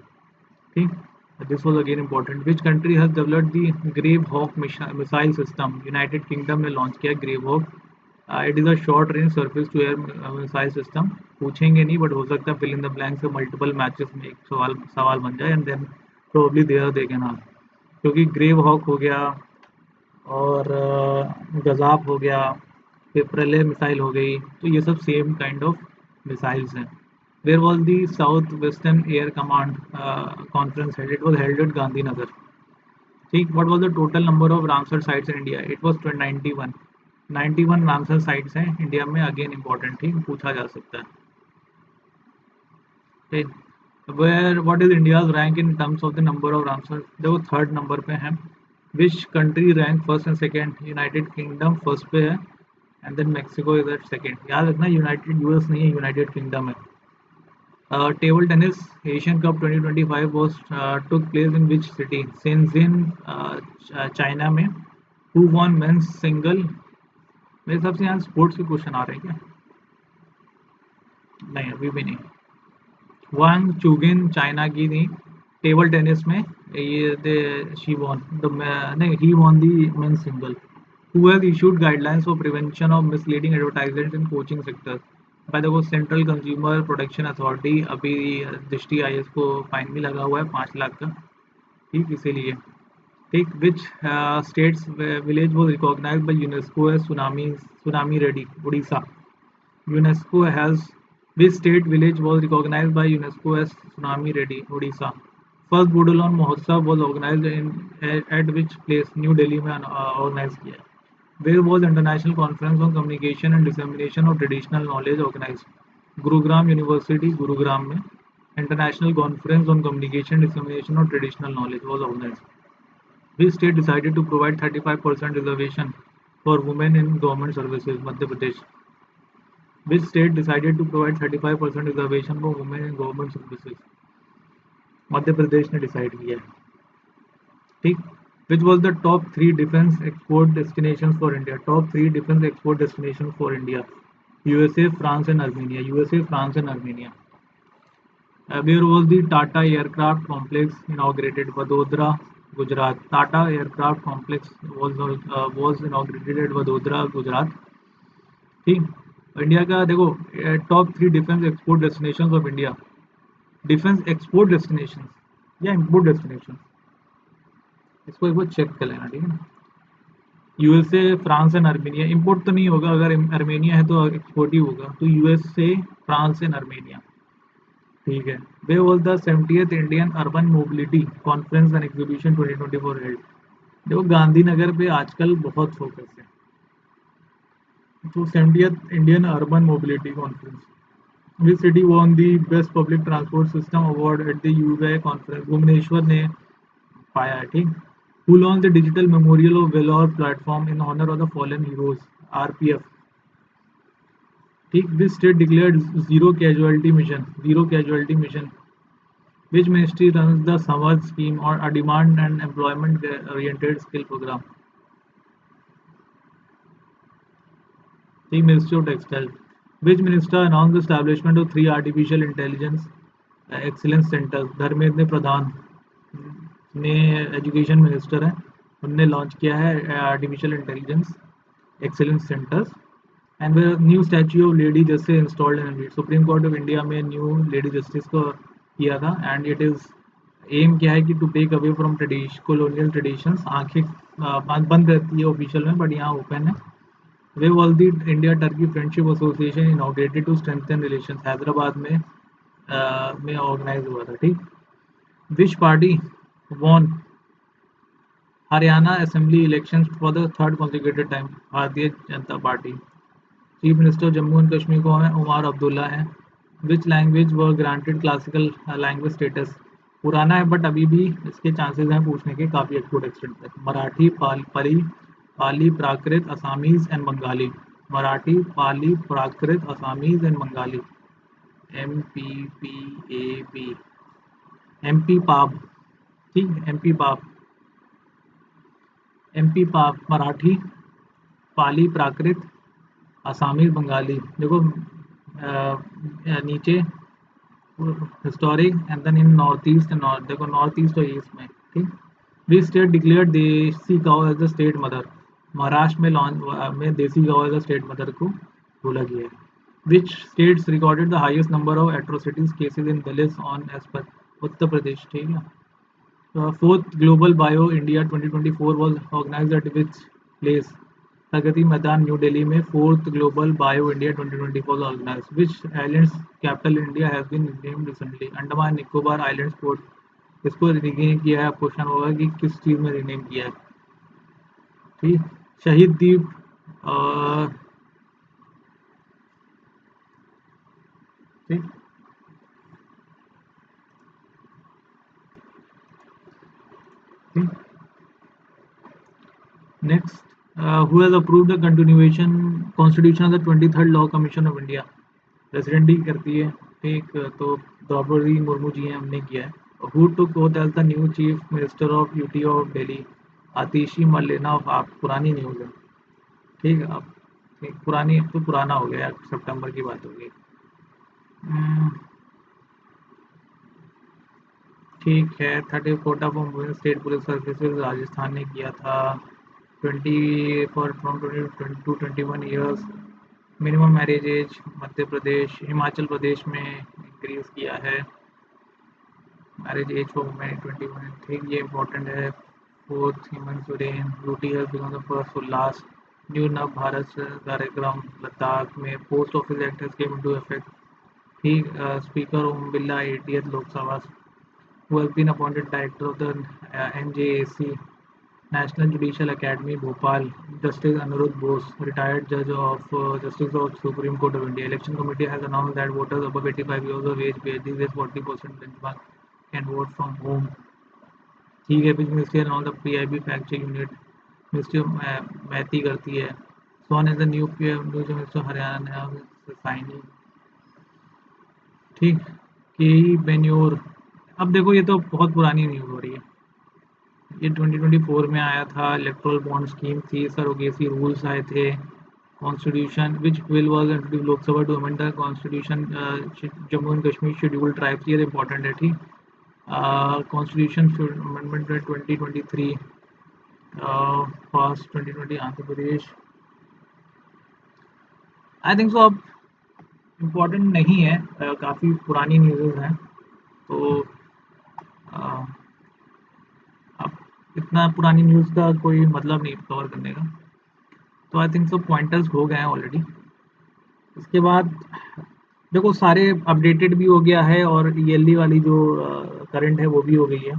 Speaker 1: Okay. This was again important. Which country has developed the Grave Hawk missile system? United Kingdom ने launch किया Grave Hawk. It is a short range surface to air missile system. पूछेंगे नहीं but हो सकता है fill in the blanks से multiple matches में एक सवाल बन जाए and then probably there they can ask. क्योंकि Grave Hawk हो गया और गजाब हो गया, फिर प्रलय मिसाइल हो गई, तो ये सब सेम काइंड ऑफ मिसाइल्स हैं. Where was the south western air command conference held? It was held at Gandhinagar. ठीक. What was the total number of Ramsar sites in India? It was 91 Ramsar sites हैं India में. Again important. ठीक. पूछा जा सकता है. ठीक. What is India's rank in terms of the number of Ramsar? देखो थर्ड नंबर पे हैं. Which country rank first and second? United Kingdom first पे है and then Mexico is at second. याद रखना यूनाइटेड यूएस नहीं है, यूनाइटेड किंगडम है. Table tennis Asian cup 2025 was took place in which city? Shenzhen, China में. Who won men's single? मेरे हिसाब से यहाँ स्पोर्ट्स के क्वेश्चन आ रहे हैं क्या? नहीं अभी भी नहीं. वांग चुगिन चाइना की थी टेबल टेनिस में. ये शी वॉन द नहीं ही won the men's single. Who has issued guidelines for prevention of misleading advertisements in coaching sector? By the वो सेंट्रल कंज्यूमर प्रोटेक्शन अथॉरिटी. अभी दृष्टि IAS को फाइन भी लगा हुआ है 5 लाख का. ठीक. इसीलिए. ठीक. Which states village was recognised by UNESCO as tsunami ready? Orissa. UNESCO has which state village was recognized by UNESCO as Tsunami Ready? Odisha. First Budalon Mahotsav was organized at which place? New Delhi में organized किया. Where was International Conference on Communication and Dissemination of Traditional Knowledge organized? Gurugram University, Gurugram में. International Conference on Communication and Dissemination of Traditional Knowledge was organized. Which state decided to provide 35% reservation for women in government services? Madhya Pradesh. Which state decided to provide 35% reservation for women in government services? Madhya Pradesh ने decide किया. ठीक. Which was the top 3 defense export destinations for India? Top 3 defense export destinations for India. USA, France and Armenia. USA, France and Armenia. Where was the Tata Aircraft Complex inaugurated? Vadodara, Gujarat. Tata Aircraft Complex was inaugurated at Vadodara, Gujarat. ठीक. India का देखो top 3 defence export destinations of India. Defence export destinations या import destination, इसको एक बार check कर लेना. ठीक है ना. USA, France and Armenia. Import तो नहीं होगा, अगर आर्मेनिया है तो एक्सपोर्ट ही होगा. तो यूएसए, फ्रांस एंड आर्मेनिया. ठीक है. Where was the 70th Indian urban mobility conference and exhibition 2024 held? देखो गांधीनगर पे आजकल बहुत फोकस है। तो 70th Indian urban mobility conference, which city won the best public transport system award at the UPI conference, Bhubaneswar ने पाया है, ठीक। Who launch the digital memorial of valour platform in honour of the fallen heroes, RPF, ठीक। This state declared zero casualty mission, which ministry runs the Samvad scheme or a demand and employment oriented skill program? The Ministry of Textile. Which minister announced the establishment of 3 artificial intelligence excellence centers? Dharmendra Pradhan ने, education minister हैं, उनने launch किया है artificial intelligence excellence centres. And new statue of lady justice installed in supreme court of India में new lady justice को किया था। And it is M क्या है कि to take away from colonial traditions. आंखें बंद रहती है ऑफिशियल में, बट यहाँ ओपन है। Where was the India Turkey friendship association inaugurated to strengthen relation, Hyderabad में ऑर्गेनाइज हुआ था, ठीक। Which party won Haryana assembly election for the third consecutive time? Bharatiya Janata Party. Chief minister Jammu and Kashmir को है उमर अब्दुल्ला है। Which language was granted classical language status? पुराना है but अभी भी इसके चांसेस हैं पूछने के काफ़ी गुड एक्सटेंट तक। Marathi, Pali, Prakrit, Assamese and Bengali. Marathi, Pali, Prakrit, Assamese and Bengali. MPPAB, MP पाब, ठीक। MP पाब, मराठी, पाली, प्राकृत, असामी, बंगाली। देखो नीचे historic and then in north east and north, देखो नॉर्थ ईस्ट और ईस्ट में, ठीक। विच स्टेट डिक्लेयर देसी गाँव as the state mother? Maharashtra में लॉन्च में देसी गाँव एज द स्टेट मदर को बोला गया है। Which states recorded the highest number of atrocities cases in Dalit on age पर? उत्तर प्रदेश, ठीक है। Fourth global bio India 2024 was organized at which place? Pragati Maidan, New Delhi में fourth global bio India 2024 was organized. Which islands capital in India has been renamed recently? Andaman Nicobar islands port, इसको rename किया है। Question होगा कि किस चीज़ में रिनेम किया है, ठीक। शहीद द्वीप, ठीक, ठीक। Next, who has approved the continuation constitution of the 23rd Law Commission of India? President ही करती है, ठीक। तो द्रौपदी मुर्मू जी हैं, हमने किया है। Who took oath as the new chief minister of UT of Delhi? Atishi Malina of आप, पुरानी न्यूज़ है, ठीक है। अब ठीक, पुरानी तो पुराना हो गया, सितंबर की बात होगी। ठीक है। 30 quota for women state police services Rajasthan ने किया था। 20 for from 20 to 21 years. Minimum marriage age Madhya Pradesh, Himachal Pradesh में इंक्रीज किया है मैरिज एज फॉर वुमेन 21, ठीक। ये इंपॉर्टेंट है। Fourth Hemant Soren, UT has become the first Ullas new Nav Bharat Karyakram Ladakh में। Post office act has came into effect, ठीक। Speaker Om Birla 80th Lok Sabha, who has been appointed director of the NJAC National Judicial Academy Bhopal, Justice Anirudh Bose, retired judge of Justice of Supreme Court of India. Election Committee has announced that voters above 85 years of age bear this 40% benchmark can vote from home, ठीक है। Which ministry and all the PIB fact check unit? Ministry of MeitY करती है। Sworn as the new minister Haryana signing, ठीक। के बेन्योर, अब देखो ये तो बहुत पुरानी न्यूज़ हो रही है, ये 2024 में आया था। इलेक्ट्रल बॉन्ड स्कीम थी, सरोगेसी रूल्स आए थे। Constitution which bill was introduce Lok Sabha to amend the constitution Jammu and Kashmir scheduled tribes, ये इंपॉर्टेंट है, ठीक। Constitution amendment 2023 pass 2020 Andhra Pradesh, I think so. अब इम्पोर्टेंट नहीं है, काफ़ी पुरानी न्यूज़ हैं, तो uh, अब इतना पुरानी न्यूज़ का कोई मतलब नहीं कवर करने का, तो आई थिंक सो पॉइंटर्स हो गए हैं ऑलरेडी। इसके बाद देखो सारे अपडेटेड भी हो गया है और ईयरली वाली जो करंट है वो भी हो गई है,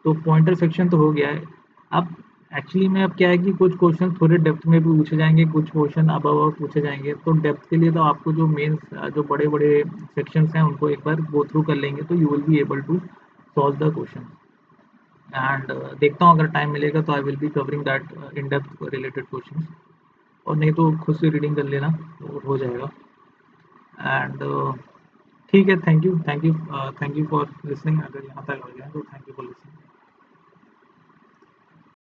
Speaker 1: तो पॉइंटर सेक्शन तो हो गया है। अब एक्चुअली में अब क्या है कि कुछ क्वेश्चन थोड़े डेप्थ में भी पूछे जाएंगे, कुछ क्वेश्चन अब पूछे जाएंगे, तो डेप्थ के लिए तो आपको जो मेन जो बड़े बड़े सेक्शंस हैं उनको एक बार गो थ्रू कर लेंगे तो you will be able to solve the question. And देखता हूँ अगर टाइम मिलेगा तो I will be covering that in depth related question, और नहीं तो खुद से रीडिंग कर लेना तो हो जाएगा। एंड ठीक है, thank you, thank you, thank you for listening. अगर यहाँ तक हो गया तो थैंक यू फॉर लिसनिंग।